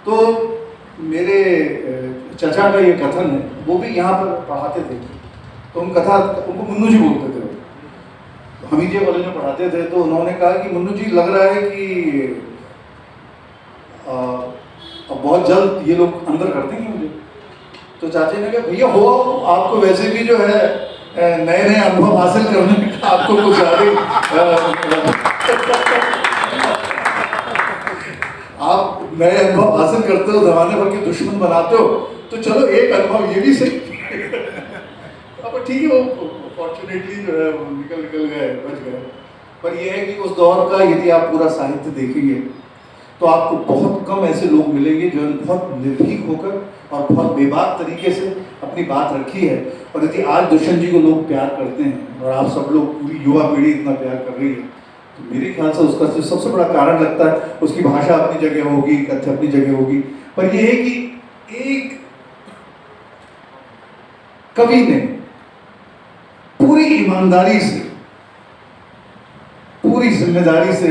तो मेरे चचा का ये कथन है, वो भी यहाँ पर पढ़ाते थे, तो उन कथा उनको मुन्नू जी बोलते थे, तो हमीदिया कॉलेज में पढ़ाते थे। तो उन्होंने कहा कि मुन्नू जी लग रहा है कि अब बहुत जल्द ये लोग अंदर कर देंगे मुझे। तो चाचा ने कहा भैया हो, आपको वैसे भी जो है नए नए अनुभव हासिल करने का आपको कुछ ज़्यादा आप नए अनुभव हासिल करते हो, जमाने भर के दुश्मन बनाते हो, तो चलो एक अनुभव ये भी सही। अब ठीक है, वो फॉर्चुनेटली जो है वो निकल गए, बच गए। पर यह है कि उस दौर का यदि आप पूरा साहित्य देखेंगे तो आपको बहुत कम ऐसे लोग मिलेंगे जो बहुत निर्भीक होकर और बहुत बेबाक तरीके से अपनी बात रखी है। और यदि आज दुष्यंत जी को लोग प्यार करते हैं और आप सब लोग पूरी युवा पीढ़ी इतना प्यार कर रही है, तो मेरे ख्याल से उसका जो सबसे बड़ा कारण लगता है, उसकी भाषा अपनी जगह होगी, कथ्य अपनी जगह होगी, पर यह है कि एक कवि ने पूरी ईमानदारी से, पूरी जिम्मेदारी से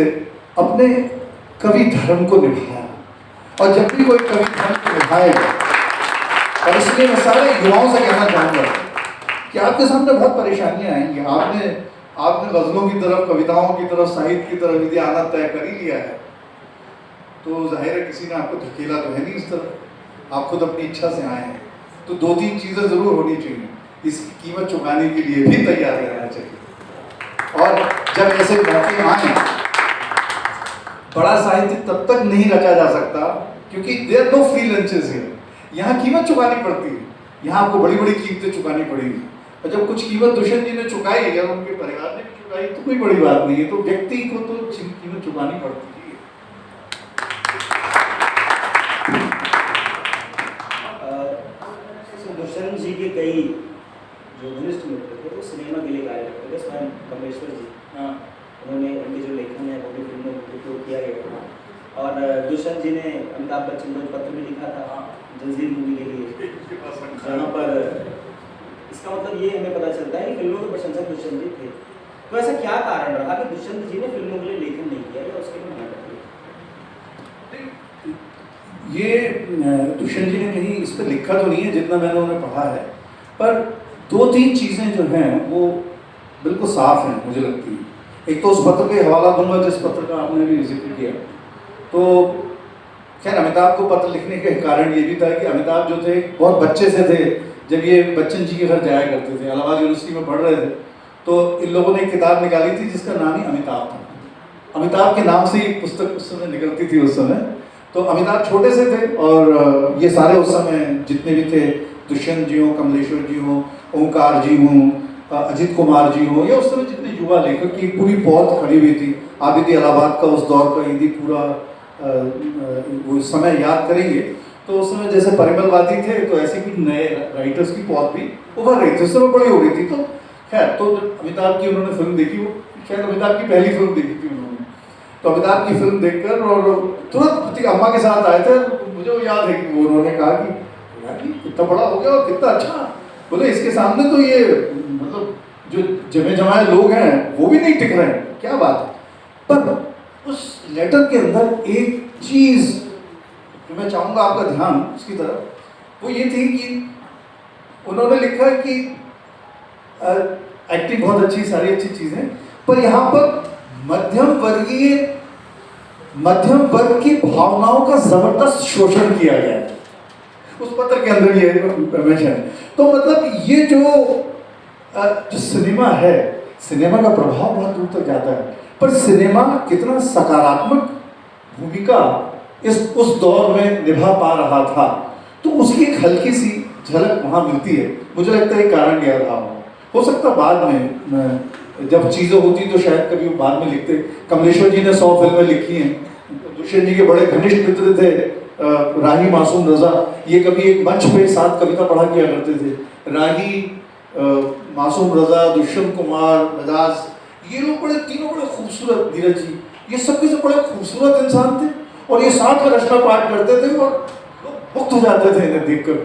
अपने कवि धर्म को निभाया। और जब भी कोई कवि धर्म को निभाएगा, और इसलिए मैं सारे युवाओं से कहना चाहूंगा कि आपके सामने बहुत परेशानियां आएंगी। आपने गजलों की तरफ, कविताओं की तरफ, साहित्य की तरफ यदि आना तय कर ही लिया है, तो जाहिर है किसी ने आपको धकेला तो है नहीं इस तरफ, आप खुद अपनी इच्छा से आए हैं। तो 2-3 चीजें जरूर होनी चाहिए, इसकी कीमत चुकाने के लिए भी तैयार रहना चाहिए। और जब ऐसे मौके आए, बड़ा साहित्य तब तक नहीं रचा जा सकता क्योंकि देयर नो फ्री लंचेस है। यहाँ कीमत चुकानी पड़ती है, यहाँ आपको बड़ी बड़ी कीमतें चुकानी पड़ेगी। और जब कुछ कीमत दुष्यंत जी ने चुकाई या उनके परिवार ने भी चुकाई तो कोई बड़ी बात नहीं है। तो व्यक्ति को तो कीमत चुकानी पड़ती है। दुष्यंत जी के कई जो घनिष्ठ मित्र थे वो सिनेमा के लिए कार्य करते थे। स्वयं कमलेश्वर जी, उन्होंने उनके जो लेखन है वो भी फिल्मों में उपयोग किया गया था। और दुष्यंत जी ने अमिताभ बच्चन को पत्र भी लिखा था जंजीर मूवी के लिए, जहाँ पर इसका मतलब ये हमें पता चलता है कि फिल्मों के प्रशंसक दुष्यंत जी थे। तो ऐसा क्या कारण रहा कि दुष्यंत जी ने फिल्मों के लिए लेखन नहीं किया या उसके लिए नाटक किया? ये दुष्यंत जी ने कहीं इस पर लिखा तो नहीं है, जितना मैंने उन्हें पढ़ा है, पर 2-3 चीज़ें जो हैं वो बिल्कुल साफ हैं मुझे लगती है। एक तो उस पत्र के हवाला दूंगा जिस पत्र का आपने भी जिक्र किया। तो खैर अमिताभ को पत्र लिखने का कारण ये भी था कि अमिताभ जो थे बहुत बच्चे से थे जब ये बच्चन जी के घर जाया करते थे, इलाहाबाद यूनिवर्सिटी में पढ़ रहे थे, तो इन लोगों ने एक किताब निकाली थी जिसका नाम ही अमिताभ था। अमिताभ के नाम से ही पुस्तक उस समय निकलती थी उस समय। तो अमिताभ छोटे से थे और ये सारे उस समय जितने भी थे, दुष्यंत जी हों, कमलेश्वर जी हों, ओंकार जी हों, अजित कुमार जी हों, या उस समय जितने युवा लेखक की पूरी पौध खड़ी हुई थी। आप यदि इलाहाबाद का उस दौर का यदि पूरा वो समय याद करेंगे तो उस समय जैसे परिमलवादी थे तो ऐसे कुछ नए राइटर्स की पौध भी उभर रही थी, उस समय बड़ी हो रही थी। तो खैर, तो अमिताभ की उन्होंने फिल्म देखी, वो शायद अमिताभ की पहली फिल्म देखी थी उन्होंने। तो अमिताभ की फिल्म देखकर और तुरंत अम्मा के साथ आए थे, मुझे वो याद है कि वो उन्होंने कहा कि यार ये कितना बड़ा हो गया और कितना अच्छा, बोले इसके सामने तो ये मतलब जो जमे जमाए लोग हैं वो भी नहीं टिक रहे हैं, क्या बात है। पर उस लेटर के अंदर एक चीज जो मैं चाहूंगा आपका ध्यान उसकी तरफ, वो ये थी कि उन्होंने लिखा कि एक्टिंग बहुत अच्छी, सारी अच्छी चीजें, पर यहाँ पर मध्यम वर्ग की भावनाओं का जबरदस्त शोषण किया गया है। उस पत्र के अंदर ये मेंशन। तो मतलब ये जो सिनेमा है, सिनेमा का प्रभाव बहुत दूर तक जाता है, पर सिनेमा कितना सकारात्मक भूमिका उस दौर में निभा पा रहा था, तो उसकी एक हल्की सी झलक वहाँ मिलती है। मुझे लगता है कारण यह रहा हो सकता बाद में जब चीज़ें होती तो शायद कभी वो बाद में लिखते। कमलेश्वर जी ने 100 फिल्में लिखी हैं। दुष्यंत जी के बड़े घनिष्ठ मित्र थे राही मासूम रजा, ये कभी एक मंच पे साथ कविता पढ़ा किया करते थे। राही, मासूम रजा, दुष्यंत कुमार, बजाज, ये लोग तीनों बड़े खूबसूरत, नीरज जी, ये सब के सब बड़े खूबसूरत इंसान थे और ये साथ में रचना पाठ करते थे और लोग मुक्त हो जाते थे इन्हें देख कर।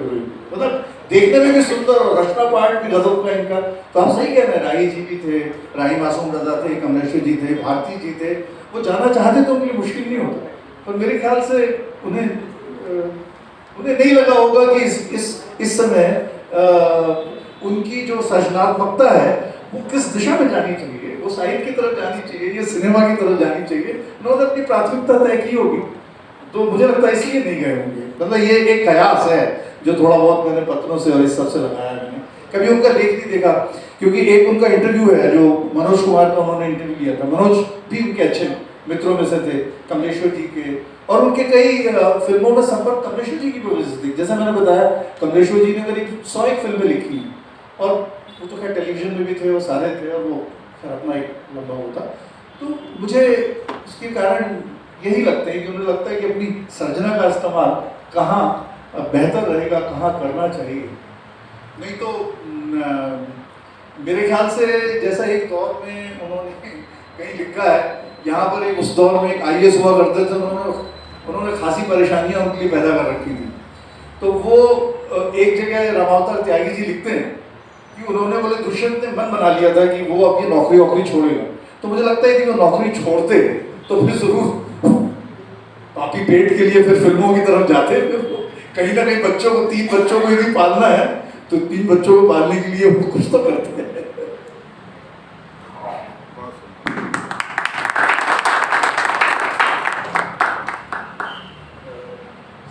मतलब देखने में भी सुंदर और रचना पाठ भी गजब का इनका। तो आप सही कह रहे हैं, राही जी भी थे, राही मासूम रजा थे, कमलेश्वर जी थे, भारती जी थे। वो जाना चाहते तो उनके लिए मुश्किल नहीं होता, पर मेरे ख्याल से उन्हें नहीं लगा होगा कि इस समय उनकी जो सृजनात्मकता है वो किस दिशा में जानी चाहिए, वो साहित्य की तरफ जानी चाहिए या सिनेमा की तरफ जानी चाहिए। उन्होंने अपनी प्राथमिकता तय की होगी, तो मुझे लगता है इसलिए नहीं गए होंगे। मतलब ये एक कयास है जो थोड़ा बहुत मैंने पत्रों से और इस सब से लगाया। मैंने कभी उनका लेख नहीं देखा, क्योंकि एक उनका इंटरव्यू है जो मनोज कुमार का उन्होंने इंटरव्यू लिया था। मनोज भी उनके अच्छे मित्रों में से थे, कमलेश्वर जी के, और उनके कई फिल्मों में संपर्क कमलेश्वर जी की वजह से थी। जैसा मैंने बताया, कमलेश्वर जी ने करीब 100 फिल्में लिखी और वो तो खैर टेलीविजन में भी थे, वो सारे थे, और वो खैर अपना एक लंबा होता। तो मुझे उसके कारण यही लगता है कि मुझे लगता है कि अपनी सर्जना का इस्तेमाल कहाँ बेहतर रहेगा, कहाँ करना चाहिए। नहीं तो मेरे ख्याल से जैसा एक दौर में उन्होंने कहीं लिखा है, यहाँ पर एक उस दौर में एक IAS हुआ करते थे, उन्होंने खासी परेशानियां उनके लिए पैदा कर रखी थी। तो वो एक जगह रामावतार त्यागी जी लिखते हैं कि उन्होंने बोले दुष्यंत ने मन बना लिया था कि वो अब ये नौकरी वोकरी छोड़ेगा। तो मुझे लगता है कि वो नौकरी छोड़ते तो फिर जरूर पापी पेट के लिए फिर फिल्मों की तरफ जाते। फिर वो कहीं ना कहीं बच्चों को, 3 बच्चों को यदि पालना है तो 3 बच्चों को पालने के लिए वो कुछ तो करते हैं।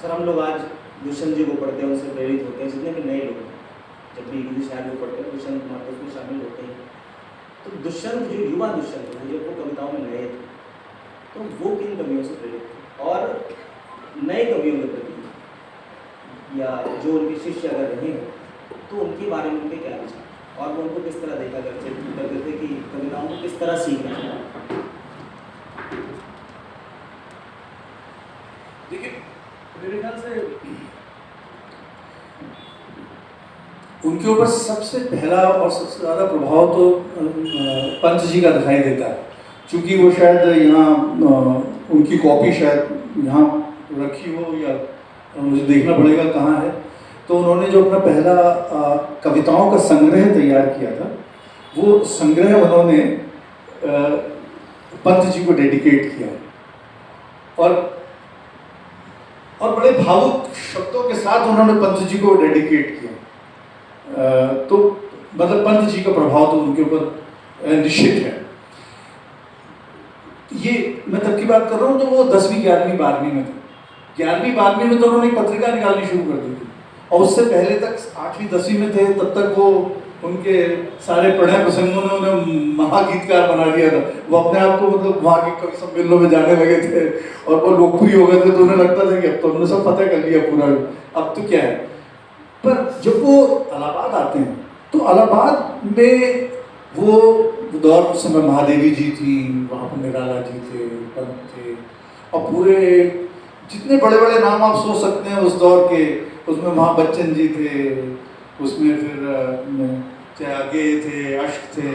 सर, हम लोग आज दुष्यंत जी को पढ़ते हैं, उनसे प्रेरित होते हैं, जितने भी नए लोग हैं, जब भी इंग्लिश शायर को पढ़ते हैं दुष्यंत कुमार तो उसमें शामिल होते हैं। तो दुष्यंत जो युवा दुष्यंत थे, जो वो कविताओं में नए थे, तो वो किन कवियों से प्रेरित थे और नए कवियों के प्रति या जो उनके शिष्य अगर रहे हैं तो उनके बारे में उनके क्या विचार और वो उनको किस तरह देखा करते थे कि कविताओं को किस तरह सीखना चाहिए? देखिए, मेरे ख्याल से उनके ऊपर सबसे पहला और सबसे ज़्यादा प्रभाव तो पंत जी का दिखाई देता है, क्योंकि वो शायद यहाँ उनकी कॉपी शायद यहाँ रखी हो या मुझे देखना पड़ेगा कहाँ है। तो उन्होंने जो अपना पहला कविताओं का संग्रह तैयार किया था, वो संग्रह उन्होंने पंत जी को डेडिकेट किया और बड़े भावुक शब्दों के साथ उन्होंने पंत जी को डेडिकेट किया। तो मतलब पंत जी का प्रभाव तो उनके ऊपर निश्चित है। ये मैं तब की बात कर रहा हूँ तो वो 10वीं 11वीं 12वीं में थे। 11वीं 12वीं में तो उन्होंने एक पत्रिका निकालनी शुरू कर दी थी, और उससे पहले तक 8वीं 10वीं में थे, तब तक वो उनके सारे प्रणय प्रसंगों ने उन्हें महागीतकार बना दिया था। वो अपने आप को मतलब वहाँ के कवि सम्मेलनों में जाने लगे थे और वो लोकप्रिय हो गए थे। तो उन्हें लगता था कि अब तो हमने सब पता कर लिया पूरा, अब तो क्या है। पर जब वो इलाहाबाद आते हैं तो इलाहाबाद में वो दौर उस समय महादेवी जी थी, वहाँ पर निराला जी थे, पंत थे, और पूरे जितने बड़े बड़े नाम आप सोच सकते हैं उस दौर के, उसमें वहाँ बच्चन जी थे, उसमें फिर आगे थे, अश्क थे,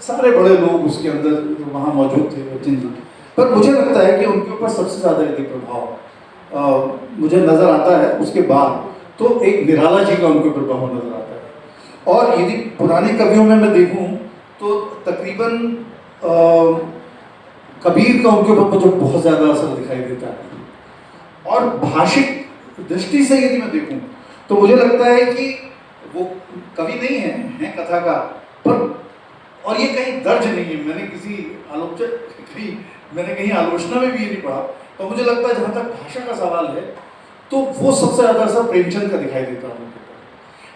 सारे बड़े लोग उसके अंदर वहाँ मौजूद थे, बच्चन जी। पर मुझे लगता है कि उनके ऊपर सबसे ज़्यादा यदि प्रभाव मुझे नज़र आता है उसके बाद, तो एक निराला जी का उनके ऊपर प्रभाव नज़र आता है। और यदि पुराने कवियों में मैं देखूं तो तकरीबन कबीर का उनके ऊपर मुझे बहुत ज़्यादा असर दिखाई देता है। और भाषिक दृष्टि से यदि मैं देखूं तो मुझे लगता है कि वो कवि नहीं है कथाकार, पर और ये कहीं दर्ज नहीं है, मैंने कहीं आलोचना में भी ये नहीं पढ़ा। तो मुझे लगता है जहाँ तक भाषा का सवाल है तो वो सबसे ज़्यादा असर प्रेमचंद का दिखाई देता है।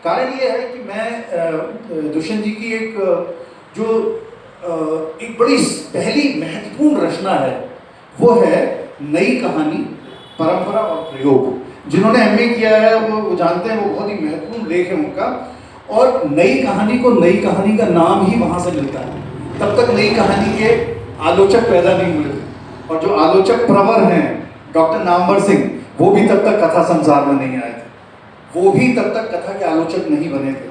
कारण ये है कि मैं दुष्यंत जी की एक बड़ी पहली महत्वपूर्ण रचना है, वो है नई कहानी, परंपरा और प्रयोग। जिन्होंने MA किया है वो जानते हैं, वो बहुत ही महत्वपूर्ण लेख है उनका। और नई कहानी को नई कहानी का नाम ही वहाँ से मिलता है, तब तक नई कहानी के आलोचक पैदा नहीं हुए थे। और जो आलोचक प्रवर हैं डॉक्टर नामवर सिंह, वो भी तब तक कथा संसार में नहीं आए थे, वो भी तब तक कथा के आलोचक नहीं बने थे।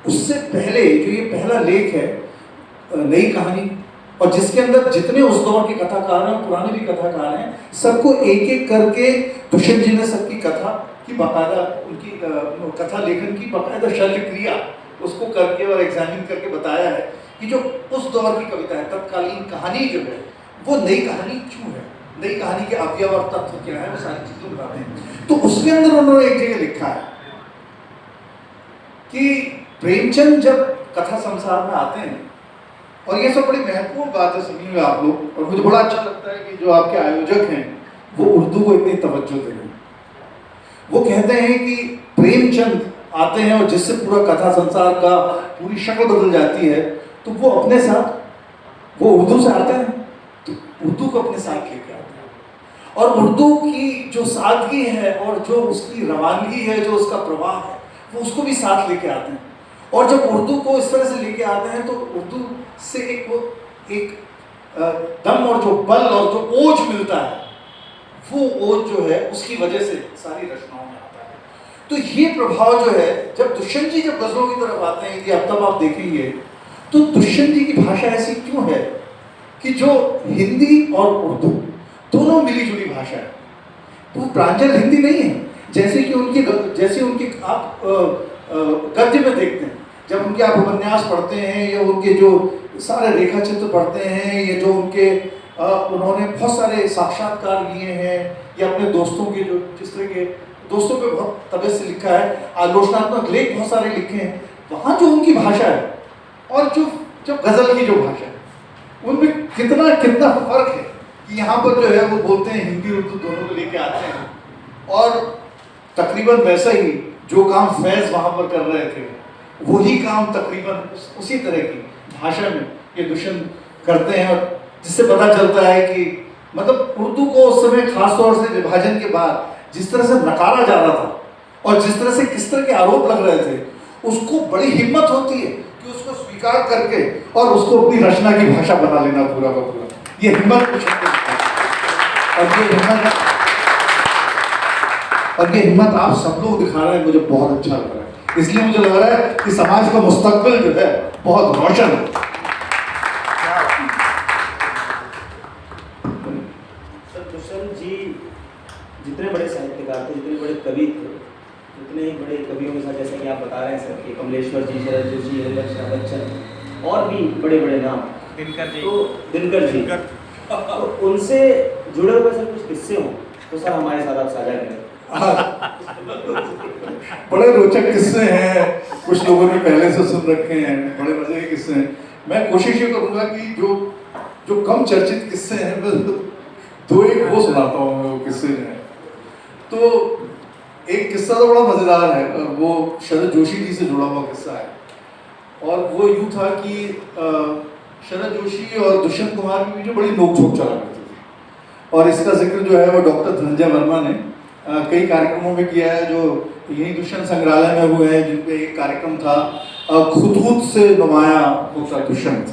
उससे पहले जो ये पहला लेख है नई कहानी, और जिसके अंदर जितने उस दौर के कथाकार हैं, पुराने भी कथाकार हैं, सबको एक एक करके दुष्यंत जी ने सबकी कथा की बाकायदा, उनकी कथा लेखन की बाकायदा शल्य क्रिया उसको करके और एग्जामिन करके बताया है कि जो उस दौर की कविता है, तत्कालीन कहानी जो है वो नई कहानी क्यों है, नई कहानी के अवयव और तत्व क्या है, वो सारी चीजें बताते हैं। तो उसके अंदर उन्होंने एक जगह लिखा है कि प्रेमचंद जब कथा संसार में आते हैं, और ये सब बड़ी महत्वपूर्ण बात है सुनिए आप लोग, और मुझे बड़ा अच्छा लगता है कि जो आपके आयोजक हैं वो उर्दू को इतनी तवज्जो दे रहे हैं। वो कहते हैं कि प्रेमचंद आते हैं और जिससे पूरा कथा संसार का पूरी शक्ल बदल जाती है, तो वो अपने साथ, वो उर्दू से आते हैं तो उर्दू को अपने साथ लेके आते हैं। और उर्दू की जो सादगी है और जो उसकी रवानगी है, जो उसका प्रवाह है, वो उसको भी साथ लेके आते हैं। और जब उर्दू को इस तरह से लेके आते हैं तो उर्दू से एक दम और जो बल और जो ओज मिलता है, वो ओज जो है उसकी वजह से सारी रचनाओं में आता है। तो ये प्रभाव जो है, जब दुष्यंत जी जब गजलों की तरफ आते हैं, कि अब तक आप देखेंगे तो दुष्यंत जी की भाषा ऐसी क्यों है कि जो हिंदी और उर्दू दोनों मिली जुली भाषा है, तो वो प्रांजल हिंदी नहीं है। जैसे उनके आप गद्य में देखते हैं, जब उनके आप उपन्यास पढ़ते हैं या उनके जो सारे रेखा चित्र पढ़ते हैं, या जो उनके उन्होंने बहुत सारे साक्षात्कार लिए हैं, या अपने दोस्तों के जो जिस तरह के दोस्तों पे बहुत तबीयत से लिखा है, आलोचनात्मक लेख बहुत सारे लिखे हैं, वहाँ जो उनकी भाषा है और जो गज़ल की जो भाषा है, उनमें कितना फर्क है कि यहाँ पर जो है वो बोलते हैं हिंदी उर्दू दोनों को लेके आते हैं, और तकरीबन वैसा ही जो काम फैज़ वहाँ पर कर रहे थे, वही काम तकरीबन उसी तरह की भाषा में ये दुष्यंत करते हैं। और जिससे पता चलता है कि मतलब उर्दू को उस समय खास तौर से विभाजन के बाद जिस तरह से नकारा जा रहा था, और जिस तरह से किस तरह के आरोप लग रहे थे, उसको बड़ी हिम्मत होती है कि उसको स्वीकार करके और उसको अपनी रचना की भाषा बना लेना पूरा का पूरा। ये हिम्मत कुछ और ये हिम्मत आप सब लोग दिखा रहे हैं, मुझे बहुत अच्छा लग रहा है। इसलिए मुझे लग रहा है कि समाज का मुस्तकबिल जो है बहुत रोशन है। सर, दुष्यंत जी जितने बड़े साहित्यकार थे, जितने बड़े कवि थे, जितने ही बड़े कवियों के साथ, जैसे कि आप बता रहे हैं सर कि कमलेश्वर जी, शरद जोशी, हरिवंश बच्चन और भी बड़े बड़े नाम, दिनकर जी, तो उनसे जुड़े हुए सर कुछ किस्से हों तो सर हमारे साथ आप साझा करें। बड़े रोचक किस्से हैं, कुछ लोगों ने पहले से सुन रखे हैं, बड़े मजे के किस्से हैं। मैं कोशिश ये करूंगा कि जो कम चर्चित किस्से हैं, दो एक वो सुनाता हूँ मैं, वो किस्से हैं। तो एक किस्सा तो बड़ा मजेदार है, वो शरद जोशी जी से जुड़ा हुआ किस्सा है, और वो यूँ था कि शरद जोशी और दुष्यंत कुमार के बीच बड़ी नोकझोंक चला करती थी, और इसका जिक्र जो है वो डॉक्टर धनंजय वर्मा ने कई कार्यक्रमों में किया है, जो यही दुष्यंत संग्रहालय में हुए हैं, जिनपे एक कार्यक्रम था खुदूत से नुमाया होता दुष्यंत।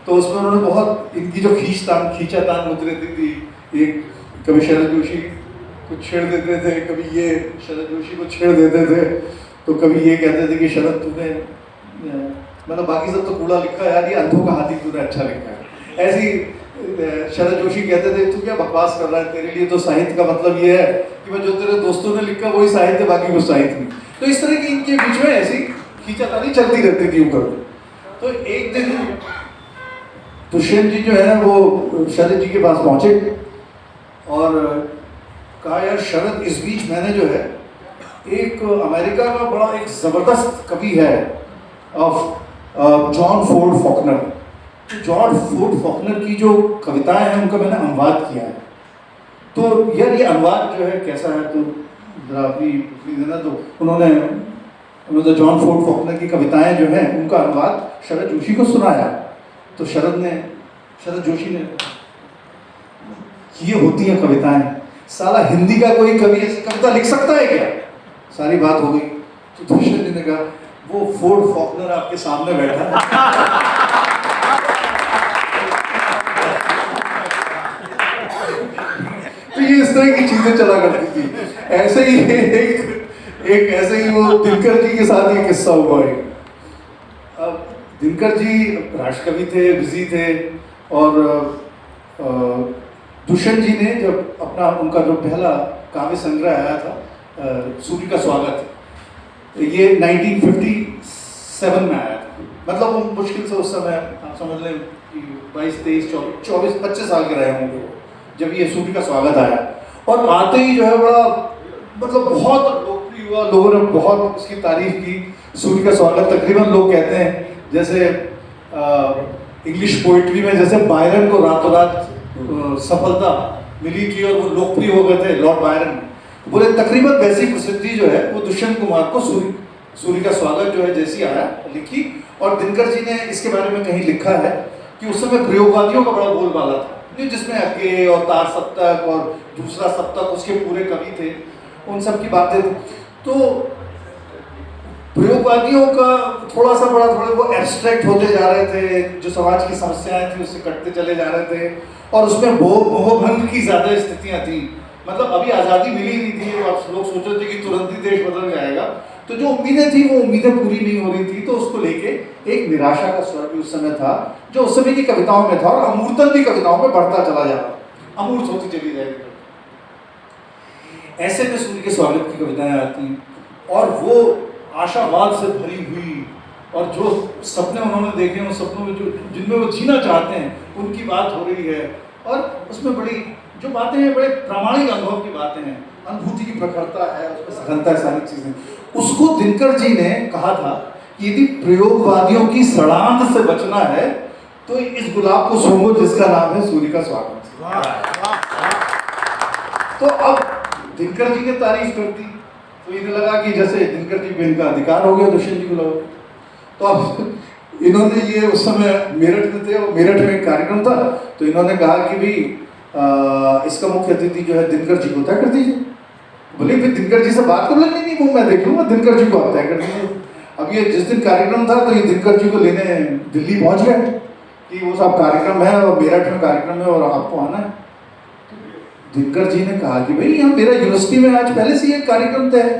तो उसमें उन्होंने बहुत इनकी जो खींचातान होती रहती थी, एक कभी शरद जोशी को छेड़ देते थे, कभी ये शरद जोशी को छेड़ देते थे, तो कभी ये कहते थे कि शरद तूने मतलब बाकी सब तो कूड़ा लिखा है यार, ये अंधों का हाथी तूने अच्छा लिखा है। ऐसी शरद जोशी कहते थे तू क्या बकवास कर रहा है, तेरे लिए तो साहित्य का मतलब ये है कि मैं जो तेरे दोस्तों ने लिखा वही साहित्य, बाकी कुछ साहित्य नहीं। तो इस तरह की इनके बीच में ऐसी खींचातानी चलती रहती थी ऊपर। तो एक दिन दुष्यंत जी जो है वो शरद जी के पास पहुंचे और कहा यार शरद, इस बीच मैंने जो है एक अमेरिका का बड़ा एक ज़बरदस्त कवि है John Ford Faulkner, George Ford Faulkner की जो कविताएं हैं उनका मैंने अनुवाद किया है। तो यार ये अनुवाद जो है कैसा है, तो जरा अपनी देना। तो उन्होंने जॉन फोर्ड फॉकनर की कविताएं जो हैं उनका अनुवाद शरद जोशी को सुनाया। तो शरद जोशी ने, ये होती हैं कविताएं, साला हिंदी का कोई कवि ऐसी कविता लिख सकता है क्या? सारी बात हो गई। तो दुष्यंत जी ने कहा वो फोर्ड फॉकनर आपके सामने बैठा है। तो ये इस तरह की चीजें चला करती थी। ऐसे ही ऐसे ही वो दिनकर जी के साथ ये किस्सा हुआ है। अब दिनकर जी राष्ट्रकवि थे, बिजी थे, और दुष्यंत जी ने जब अपना उनका जो पहला काव्य संग्रह आया था सूर्य का स्वागत, ये 1957 में आया था। मतलब वो मुश्किल से उस समय आप समझ लें 22, 23, 24, 25 साल के रहे होंगे जब ये सूर्य का स्वागत आया। और आते ही जो है बड़ा मतलब बहुत लोकप्रिय हुआ, लोगों ने बहुत उसकी तारीफ की। सूर्य का स्वागत तकरीबन लोग कहते हैं जैसे इंग्लिश पोइट्री में जैसे बायरन को रातों रात सफलता मिली थी और वो लोकप्रिय हो गए थे, लॉर्ड बायरन, बोले तकरीबन वैसी प्रसिद्धि जो है वो दुष्यंत कुमार को सूर्य का स्वागत जो है जैसी आया लिखी। और दिनकर जी ने इसके बारे में कहीं लिखा है कि उस समय प्रयोगवादियों का बड़ा बोलबाला था, जिसमें अज्ञे और तार सप्तक और दूसरा सप्तक उसके पूरे कवि थे, उन सब की बातें। तो प्रयोगवादियों का थोड़ा सा बड़ा थोड़े वो एब्स्ट्रैक्ट होते जा रहे थे, जो समाज की समस्याएं थी उससे कटते चले जा रहे थे, और उसमें मोहभंग की ज़्यादा स्थितियां थी। मतलब अभी आज़ादी मिली नहीं थी, आप लोग सोच रहे थे कि तुरंत ही देश बदल जाएगा, तो जो उम्मीदें थी वो उम्मीदें पूरी नहीं हो रही थी, तो उसको लेके एक निराशा का स्वर भी उस समय था, जो उस समय की कविताओं में था, और अमूर्तन भी कविताओं में बढ़ता चला जा रहा, अमूर्त होती चली जाएगी। ऐसे में सूर्य के स्वागत की कविताएं आती, और वो आशावाद से भरी हुई, और जो सपने उन्होंने देखे उन सपनों में जो जिनमें वो जीना चाहते हैं उनकी बात हो रही है, और उसमें बड़ी जो बातें हैं बड़े प्रामाणिक अनुभव की बातें हैं, अनुभूति की प्रखरता है, उसमें सघनता है, सारी चीजें। उसको दिनकर जी ने कहा था कि यदि प्रयोगवादियों की सड़ांध से बचना है तो इस गुलाब को सूंघो जिसका नाम है सूर्य का स्वागत। तो अब दिनकर जी ने तारीफ कर दी, तो इन्हें लगा कि जैसे दिनकर जी पे इनका अधिकार हो गया दुष्यंत जी को लगा। तो अब इन्होंने ये उस समय मेरठ में थे, और मेरठ में एक कार्यक्रम था, तो इन्होंने कहा कि भी इसका मुख्य अतिथि जो है दिनकर जी को तय कर दीजिए। बोले फिर दिनकर जी से बात कर लेंगे, नहीं वो मैं देख लूंगा, दिनकर जी को आप तय कर दीजिए। अब ये जिस दिन कार्यक्रम था तो ये दिनकर जी को लेने दिल्ली पहुंच गए कि वो सब कार्यक्रम है और मेरठ में कार्यक्रम है और आपको आना है। दिनकर जी ने कहा कि भाई यहाँ मेरा यूनिवर्सिटी में आज पहले से ये कार्यक्रम तय है,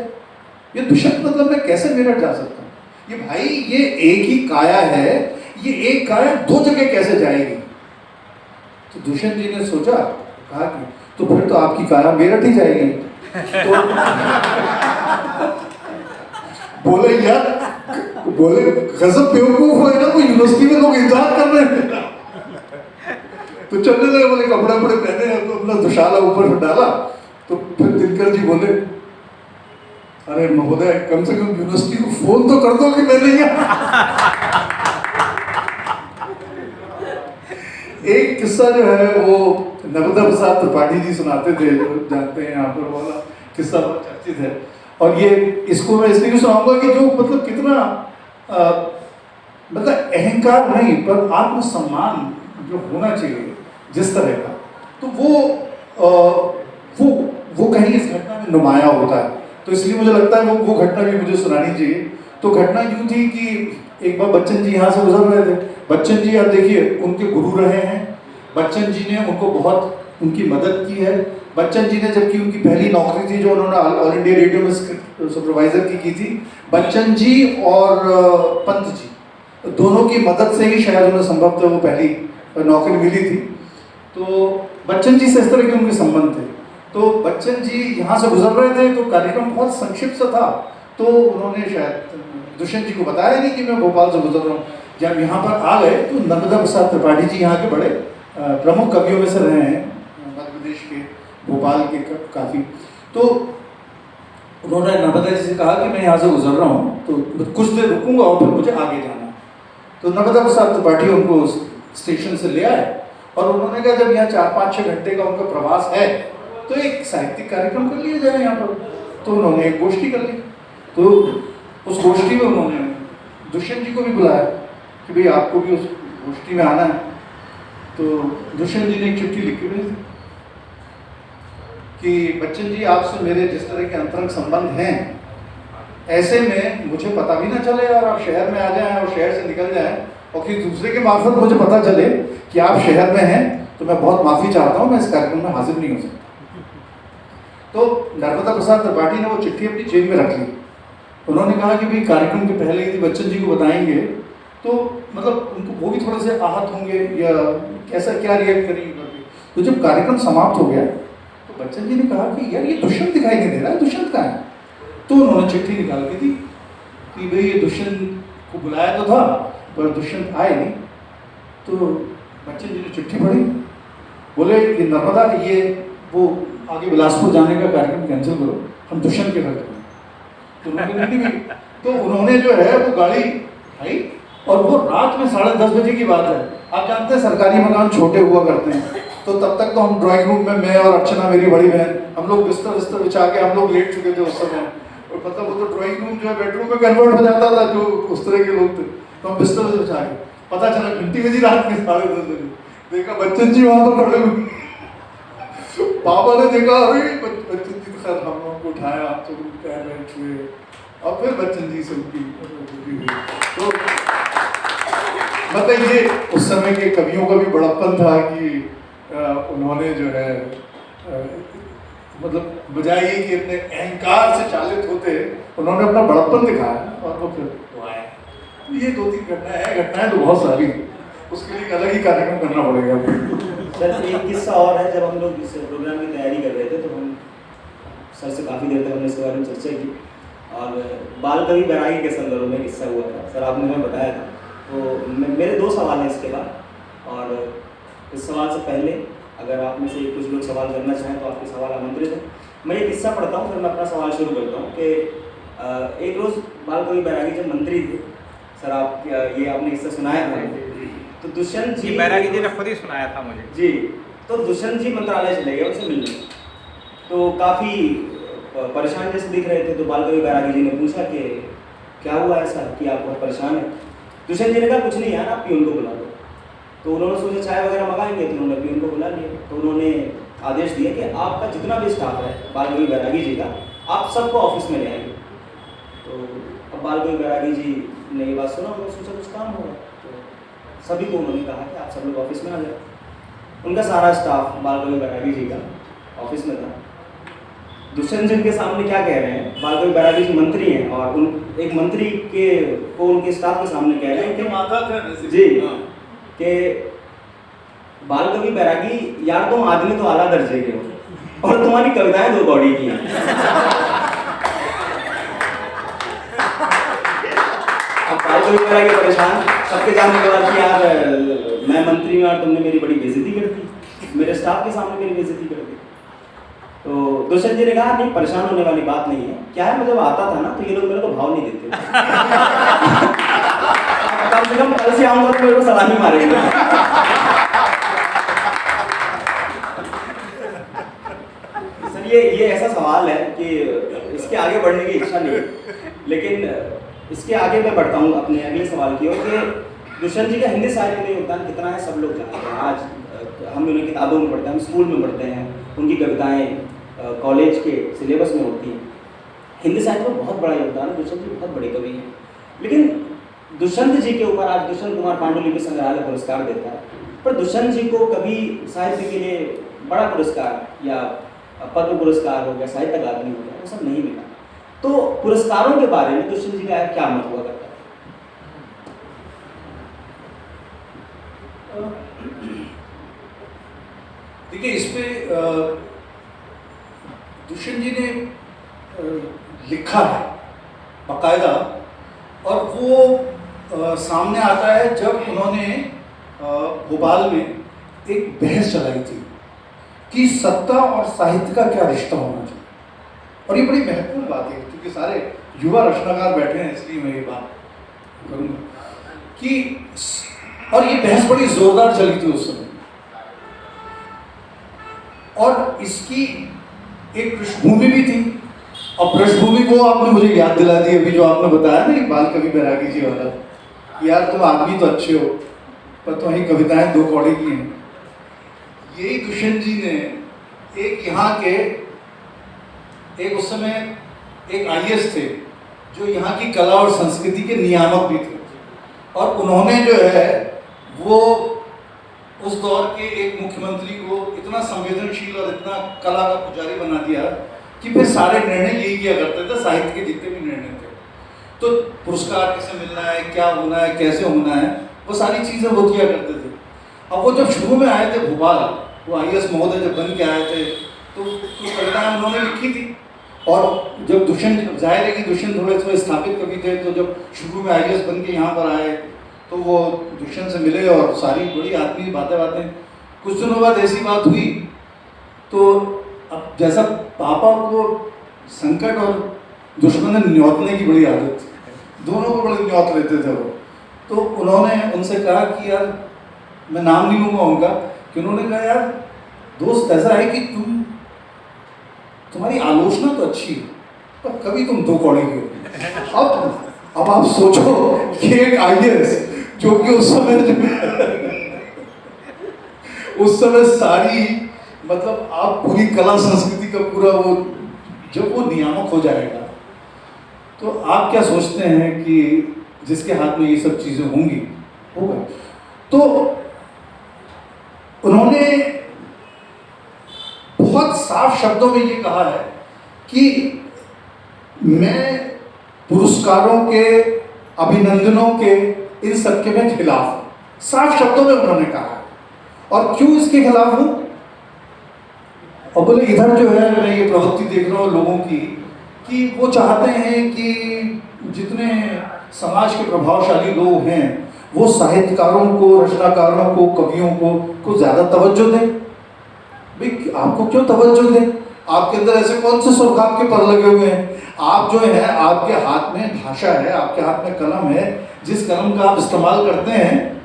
ये दुष्यंत मतलब मैं कैसे मेरठ जा सकता हूँ, ये भाई ये एक ही काया है, ये एक काया दो जगह कैसे जाएगी। तो दुष्यंत जी ने सोचा, कहा कि तो फिर तो आपकी काया मेरठ ही जाएगी। तो बोले यार, बोले गजब बेवकूफ है ना, कोई यूनिवर्सिटी में लोग इंतजार कर रहे हैं। तो चलने लगे, बोले कपड़े वपड़े पहने, तो अपना दुशाला ऊपर डाला। तो फिर दिनकर जी बोले, अरे महोदय कम से कम यूनिवर्सिटी को फोन तो कर दो कि मैं नहीं आया। एक किस्सा जो है वो नर्मदा प्रसाद त्रिपाठी जी सुनाते थे, जो जानते हैं यहाँ पर, वाला किस्सा बहुत चर्चित है। और ये इसको मैं इसलिए सुनाऊंगा कि जो मतलब कितना मतलब अहंकार नहीं पर आत्मसम्मान जो होना चाहिए जिस तरह का, तो वो कहीं इस घटना में नुमाया होता है। तो इसलिए मुझे लगता है वो घटना भी मुझे सुनानी चाहिए। तो घटना यूँ थी कि एक बार बच्चन जी यहाँ से गुजर रहे थे। बच्चन जी आप देखिए उनके गुरु रहे हैं, बच्चन जी ने उनको बहुत उनकी मदद की है। बच्चन जी ने, जबकि उनकी पहली नौकरी थी जो उन्होंने ऑल इंडिया रेडियो में सुपरवाइजर की थी, बच्चन जी और पंत जी दोनों की मदद से ही शायद उन्हें संभवतः वो पहली नौकरी मिली थी। तो बच्चन जी से इस तरह के उनके संबंध थे। तो बच्चन जी यहाँ से गुजर रहे थे, तो कार्यक्रम बहुत संक्षिप्त सा था, तो उन्होंने शायद दुष्यंत जी को बताया नहीं कि मैं भोपाल से गुजर रहा हूँ। जब यहाँ पर आ गए तो नर्मदा प्रसाद त्रिपाठी जी यहाँ के बड़े प्रमुख कवियों में से रहे हैं मध्य प्रदेश के, भोपाल के काफ़ी। तो उन्होंने नर्मदा जी से कहा कि मैं यहाँ से गुजर रहा हूँ, तो कुछ देर रुकूंगा और फिर मुझे आगे जाना है। तो नर्मदा प्रसाद त्रिपाठी उनको स्टेशन से ले आए, और उन्होंने कहा जब यहाँ 4-5-6 घंटे का उनका प्रवास है तो एक साहित्यिक कार्यक्रम कर लिया जाए यहाँ पर। तो उन्होंने एक गोष्ठी कर ली। तो उस गोष्ठी में उन्होंने दुष्यंत जी को भी बुलाया कि भाई आपको भी उस गोष्ठी में आना है। तो दुष्यंत जी ने एक चिट्ठी लिख के भेजी कि बच्चन जी आपसे मेरे जिस तरह के अंतरंग संबंध हैं, ऐसे में मुझे पता भी ना चले और आप शहर में आ जाएं और शहर से निकल जाएं और किसी दूसरे के मार्फत मुझे पता चले कि आप शहर में हैं, तो मैं बहुत माफ़ी चाहता हूँ, मैं इस कार्यक्रम में हाजिर नहीं हो सकता। तो नर्मदा प्रसाद त्रिपाठी ने वो चिट्ठी अपनी जेब में रख ली। उन्होंने कहा कि भाई कार्यक्रम के पहले यदि बच्चन जी को बताएंगे तो मतलब उनको वो भी थोड़े से आहत होंगे या कैसा क्या रिएक्ट करेंगे करके। तो जब कार्यक्रम समाप्त हो गया तो बच्चन जी ने कहा कि यार ये दुष्यंत दिखाई नहीं दे रहा है, दुष्यंत कहाँ है। तो उन्होंने चिट्ठी निकाल के दी कि भाई ये दुष्यंत को बुलाया तो था पर दुष्यंत आए नहीं। तो बच्चन जी ने चिट्ठी पढ़ी, बोले कि नर्मदा ये वो आगे बिलासपुर जाने का कार्यक्रम कैंसिल करो, हम दुष्यंत के घर जाएंगे। तो उन्होंने जो है वो गाड़ी आई और वो रात में 10:30 बजे की बात है। आप जानते हैं सरकारी मकान छोटे हुआ करते हैं, तो तब तक तो हम ड्राइंग रूम में मैं और अर्चना मेरी बड़ी बहन हम लोग बिस्तर बिछा के हम लोग लेट चुके थे उस समय। और मतलब वो तो ड्राइंग रूम जो है बेडरूम में कन्वर्ट हो जाता था, जो उस तरह के लोग थे। तो हम बिस्तर बिछा के, पता चला घंटी बजी रात के 10:30 बजे, देखा बच्चन जी वहाँ पर खड़े हुए। पापा ने देखा अरे बच्चन जी खैर हम लोग को उठाया, आप तो पैर बैठ हुए और फिर बच्चन जी से उनकी तो मतलब ये उस समय के कवियों का भी बड़प्पन था कि उन्होंने जो है मतलब बजाय ये कि अपने अहंकार से चालित होते, उन्होंने अपना बड़प्पन दिखाया और वो फिर वो आए। ये 2-3 घटनाएं तो बहुत सारी, उसके लिए एक अलग ही कार्यक्रम करना पड़ेगा। सर एक किस्सा और है, जब हम लोग इस प्रोग्राम की तैयारी कर रहे थे तो हम सर से काफ़ी देर तक हमने इसके बारे में चर्चा की और बाल कवि बैरागी के संदर्भ में किस्सा हुआ था। सर आपने हमें बताया था, तो मेरे 2 सवाल हैं इसके बाद। और इस सवाल से पहले अगर आप में से कुछ लोग सवाल करना चाहें तो आपके सवाल आमंत्रित हैं। मैं ये किस्सा पढ़ता हूँ, फिर मैं अपना सवाल शुरू करता हूँ कि एक रोज़ बाल कवि बैरागी जब मंत्री थे, सर आप ये आपने किस्सा सुनाया था, तो दुष्यंत जी बैरागी जी ने खुद ही सुनाया था मुझे जी। तो दुष्यंत जी मंत्रालय चले गए उनसे मिलने, तो काफ़ी परेशान जैसे दिख रहे थे। तो बाल कवि बैरागी जी ने पूछा कि क्या हुआ ऐसा कि आप बहुत परेशान हैं। दुष्यंत जी ने कहा कुछ नहीं यार, आप पियून को बुला लो। तो उन्होंने सोचा चाय वगैरह मंगाएंगे, तो उन्होंने पियून को बुला लिया। तो उन्होंने आदेश दिया कि आपका जितना भी स्टाफ है बाल कवि बैरागी जी का, आप सबको ऑफिस में ले आएंगे। तो अब बाल कवि बैरागी जी ने ये बात सुना, उन्होंने सोचा कुछ काम होगा, तो सभी को उन्होंने कहा कि आप सब लोग ऑफिस में आ जाए। उनका सारा स्टाफ बाल कवि बैरागी जी का ऑफिस में था। दुष्यंत जी के सामने क्या कह रहे हैं, बाल कवि बैरागी जी मंत्री हैं और एक मंत्री के को उनके स्टाफ के सामने कह रहे हैं कि माता थे जी कि बाल कवि बैरागी यार तुम आदमी तो आला दर्जे के हो और तुम्हारी कविताएं 2 कौड़ी की हैं। अब बाल कवि बैरागी परेशान, सबके जानने के बाद कि यार मैं मंत्री हूँ और तुमने मेरी बड़ी बेइज्जती कर दी, मेरे स्टाफ के सामने मेरी बेइज्जती कर दी। तो दुष्यंत जी ने कहा नहीं, परेशान होने वाली बात नहीं है। क्या है, मैं जब आता था ना तो ये लोग मेरे को भाव नहीं देते। कम से कम कल से आऊंगा तो मेरे को सलामी मारेंगे। सर ये ऐसा सवाल है कि इसके आगे बढ़ने की इच्छा नहीं, लेकिन इसके आगे मैं बढ़ता हूँ अपने अगले सवाल की ओर कि दुष्यंत जी का हिंदी साहित्य में योगदान कितना है सब लोग जानते हैं। आज हम उन्हें किताबों में पढ़ते हैं, हम स्कूल में पढ़ते हैं, उनकी कविताएं कॉलेज के सिलेबस में होती हैं। हिंदी साहित्य में बहुत बड़ा योगदान है, दुष्यंत जी बहुत बड़े कवि हैं। लेकिन दुष्यंत जी के ऊपर आज दुष्यंत कुमार पांडुलिपि संग्रहालय पुरस्कार देता है, पर दुष्यंत जी को कभी साहित्य के लिए बड़ा पुरस्कार या पद्म पुरस्कार हो गया, साहित्य अकादमी हो गया, वो सब नहीं मिला। तो पुरस्कारों के बारे में दुष्यंत जी का क्या मत हुआ करता है? देखिए इस पे दुष्यंत जी ने लिखा है बाकायदा, और वो सामने आता है जब उन्होंने भोपाल में एक बहस चलाई थी कि सत्ता और साहित्य का क्या रिश्ता होना चाहिए। और ये बड़ी महत्वपूर्ण बात है क्योंकि सारे युवा रचनाकार बैठे हैं, इसलिए मैं ये बात करूँगा कि और ये बहस बड़ी जोरदार चली थी उस समय। और इसकी एक पृष्ठभूमि भी थी, और पृष्ठभूमि को आपने मुझे याद दिला दी अभी जो आपने बताया ना बाल कवि बैरागी जी वाला, यार तुम आदमी तो अच्छे हो पर तुम्हारी कविताएं 2 कौड़ी की हैं। यही दुष्यंत जी ने एक यहाँ के एक उस समय एक IAS थे जो यहाँ की कला और संस्कृति के नियामक भी थे, और उन्होंने जो है वो उस दौर के एक मुख्यमंत्री को इतना संवेदनशील और इतना कला का पुजारी बना दिया कि फिर सारे निर्णय यही किया करते थे, साहित्य के जितने भी निर्णय थे। तो पुरस्कार किसे मिलना है, क्या होना है, कैसे होना है, वो सारी चीज़ें वो किया करते थे। अब वो जब शुरू में आए थे भोपाल, वो IAS महोदय जब बन के आए थे तो कुछ कविताएं उन्होंने लिखी थी। और जब दुष्यंत, जाहिर है कि दुष्यंत थोड़े स्थापित कवि थे, तो जब शुरू में IAS बन के यहाँ पर आए तो वो दुष्यंत से मिले और सारी बड़ी आदमी बातें। कुछ दिनों बाद ऐसी बात हुई तो अब जैसा पापा को संकट और दुश्मन न्योतने की बड़ी आदत थी, दोनों को बड़े न्योत लेते थे वो। तो उन्होंने उनसे कहा कि यार, मैं नाम नहीं लूँगा उनका, कि उन्होंने कहा यार दोस्त ऐसा है कि तुम्हारी आलोचना तो अच्छी है पर कभी तुम 2 कौड़ी की हो। अब आप सोचो कि एक IAS जो कि उस समय सारी मतलब आप पूरी कला संस्कृति का पूरा वो जब वो नियामक हो जाएगा तो आप क्या सोचते हैं कि जिसके हाथ में ये सब चीज़ें होंगी होगा? तो उन्होंने बहुत साफ शब्दों में ये कहा है कि मैं पुरस्कारों के, अभिनंदनों के, इन सब के मैं खिलाफ हूं। साफ शब्दों में उन्होंने कहा है। और क्यों इसके खिलाफ हूं? और बोले इधर जो है मैं ये प्रवृत्ति देख रहा हूँ लोगों की कि वो चाहते हैं कि जितने समाज के प्रभावशाली लोग हैं वो साहित्यकारों को, रचनाकारों को, कवियों को ज़्यादा तवज्जो दें। भाई आपको क्यों तवज्जो दें? आपके अंदर ऐसे कौन से सुर्खाब के पर लगे हुए हैं? आप जो है, आपके हाथ में भाषा है, आपके हाथ में कलम है, जिस कलम का आप इस्तेमाल करते हैं,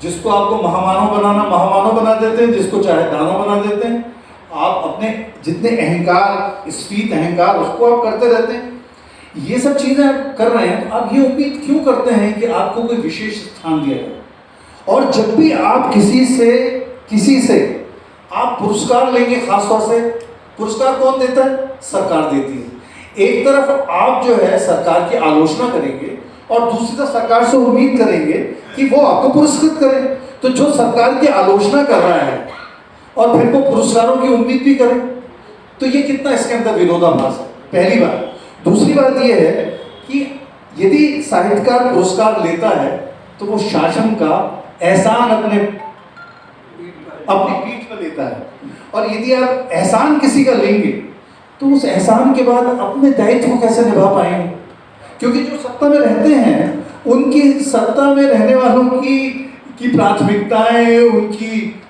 जिसको आपको महामानव बना देते हैं, जिसको चाहे दानव बना देते हैं। आप अपने जितने अहंकार, स्फीत अहंकार, उसको आप करते रहते हैं। ये सब चीज़ें आप कर रहे हैं, तो आप ये उम्मीद क्यों करते हैं कि आपको कोई विशेष स्थान दिया जाए? और जब भी आप किसी से आप पुरस्कार लेंगे, खासतौर से पुरस्कार कौन देता है? सरकार देती है। एक तरफ आप जो है सरकार की आलोचना करेंगे और दूसरी तरफ सरकार से उम्मीद करेंगे कि वो आपको पुरस्कृत करे। तो जो सरकार की आलोचना कर रहा है और फिर वो पुरस्कारों की उम्मीद भी करे, तो ये कितना इसके अंदर विरोधाभास है, पहली बात। दूसरी बात ये है कि यदि साहित्यकार पुरस्कार लेता है तो वो शासन का एहसान अपनी पीठ पर लेता है। और यदि आप एहसान किसी का लेंगे तो उस एहसान के बाद अपने दायित्व को कैसे निभा पाएंगे? क्योंकि जो सत्ता में रहते हैं उनकी, सत्ता में रहने वालों की प्राथमिकताएं,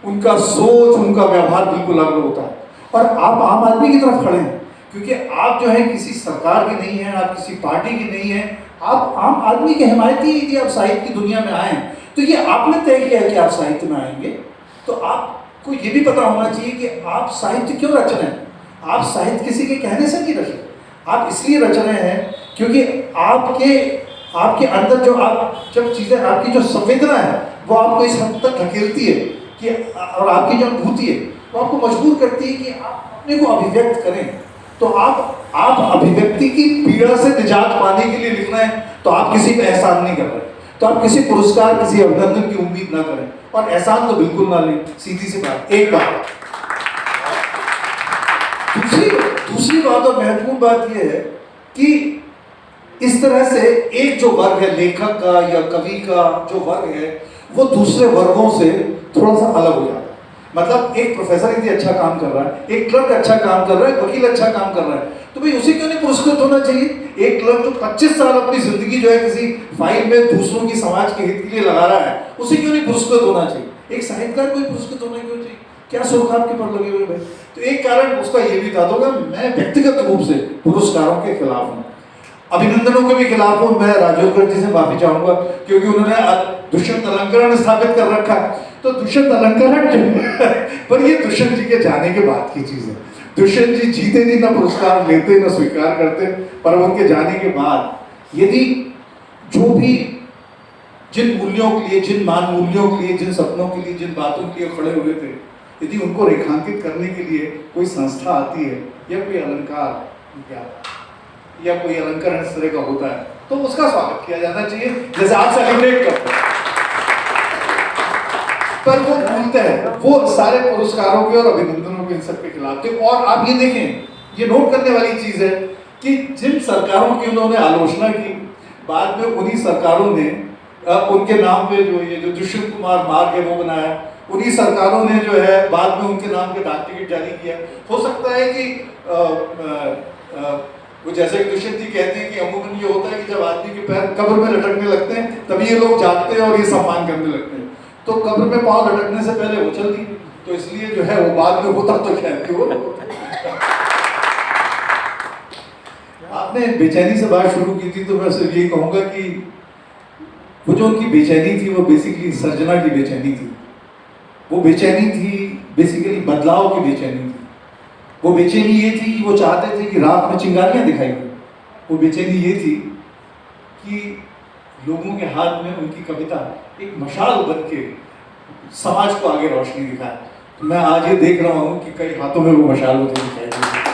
उनका सोच, उनका व्यवहार बिल्कुल अलग होता है। और आप आम आदमी की तरफ खड़े हैं, क्योंकि आप जो है किसी सरकार के नहीं हैं, आप किसी पार्टी के नहीं हैं, आप आम आदमी के हिमायती। यदि आप साहित्य की दुनिया में आए तो ये आपने तय किया है कि आप साहित्य में आएंगे, तो आपको ये भी पता होना चाहिए कि आप साहित्य क्यों रच रहे हैं। आप साहित्य किसी के कहने से नहीं रच रहे, आप इसलिए रच रहे हैं क्योंकि आपके अंदर जो जब चीज़ें, आपकी जो संवेदना है वो आपको इस हद तक धकेलती है कि, और आपकी जो अनुभूति है वो आपको मजबूर करती है कि आप अपने को अभिव्यक्त करें। तो आप अभिव्यक्ति की पीड़ा से निजात पाने के लिए लिख रहे हैं, तो आप किसी पे एहसान नहीं कर रहे, तो आप किसी पुरस्कार, किसी अभिनंदन की उम्मीद ना करें और एहसान तो बिल्कुल ना लें। सीधी सी बात, एक बात। दूसरी बात और महत्वपूर्ण बात यह है कि इस तरह से एक जो वर्ग है, लेखक का या कवि का जो वर्ग है, वो दूसरे वर्गों से थोड़ा सा अलग हो जाता है। मतलब एक प्रोफेसर यदि अच्छा काम कर रहा है, एक क्लर्क अच्छा काम कर रहा है, वकील अच्छा काम कर रहा है, तो भाई उसे क्यों नहीं पुरस्कृत होना चाहिए? एक क्लर्क जो 25 साल अपनी जिंदगी जो है किसी फाइल में दूसरों की, समाज के हित के लिए लगा रहा है, उसे क्यों नहीं पुरस्कृत होना चाहिए? एक साहित्यकार को पुरस्कृत होना क्यों चाहिए? क्या सुर्खाब के पर लगे हुए भाई? तो एक कारण उसका ये भी था, तो मैं व्यक्तिगत रूप से पुरस्कारों के खिलाफ हूँ, अभिनंदनों के भी खिलाफ हूँ। मैं राजोकर जी से माफी चाहूंगा क्योंकि उन्होंने दुष्यंत अलंकरण स्थापित कर रखा है, तो दुष्यंत अलंकरण पर ये दुष्यंत जी के जाने के बाद की चीज है। दुष्यंत जी जीते नहीं, ना पुरस्कार लेते, ना स्वीकार करते, पर उनके जाने के बाद यदि जो भी जिन मूल्यों के लिए, जिन मान मूल्यों के लिए, जिन सपनों के लिए, जिन बातों के लिए खड़े हुए थे, यदि उनको रेखांकित करने के लिए कोई संस्था आती है या कोई अलंकार या कोई अलंकरण इस तरह का होता है, तो उसका स्वागत किया जाना चाहिए, जैसे आप सेलिब्रेट करते हैं। पर वो भूलते हैं, वो सारे पुरस्कारों के और अभिनंदनों के इन सब के खिलाफ थे। और आप ये देखें, ये नोट करने वाली चीज है कि जिन सरकारों की उन्होंने आलोचना की, बाद में उन्हीं सरकारों ने उनके नाम पे जो दुष्यंत कुमार मार्ग है वो बनाया, उन्हीं सरकारों ने जो है बाद में उनके नाम के डाक टिकट जारी किया। हो सकता है कि वो जैसे कि दुष्यंत जी कहते हैं कि अमूमन ये होता है कि जब आदमी के पैर कब्र में लटकने लगते हैं तभी ये लोग जागते हैं और ये सम्मान करने लगते हैं। तो कब्र में पांव लटकने से पहले वो चल दी, तो इसलिए जो है वो बाद में होता तो कहते हो। आपने बेचैनी से बात शुरू की थी, तो मैं सिर्फ ये कहूँगा कि वो जो उनकी बेचैनी थी वो बेसिकली सर्जना की बेचैनी थी। वो बेचैनी थी बेसिकली बदलाव की बेचैनी थी। वो बेचैनी ये थी कि वो चाहते थे कि रात में चिंगारियां दिखाई दें। वो बेचैनी ये थी कि लोगों के हाथ में उनकी कविता एक मशाल बन के समाज को आगे रोशनी दिखाए। तो मैं आज ये देख रहा हूँ कि कई हाथों में वो मशाल मुझे दिखाई दे रही है।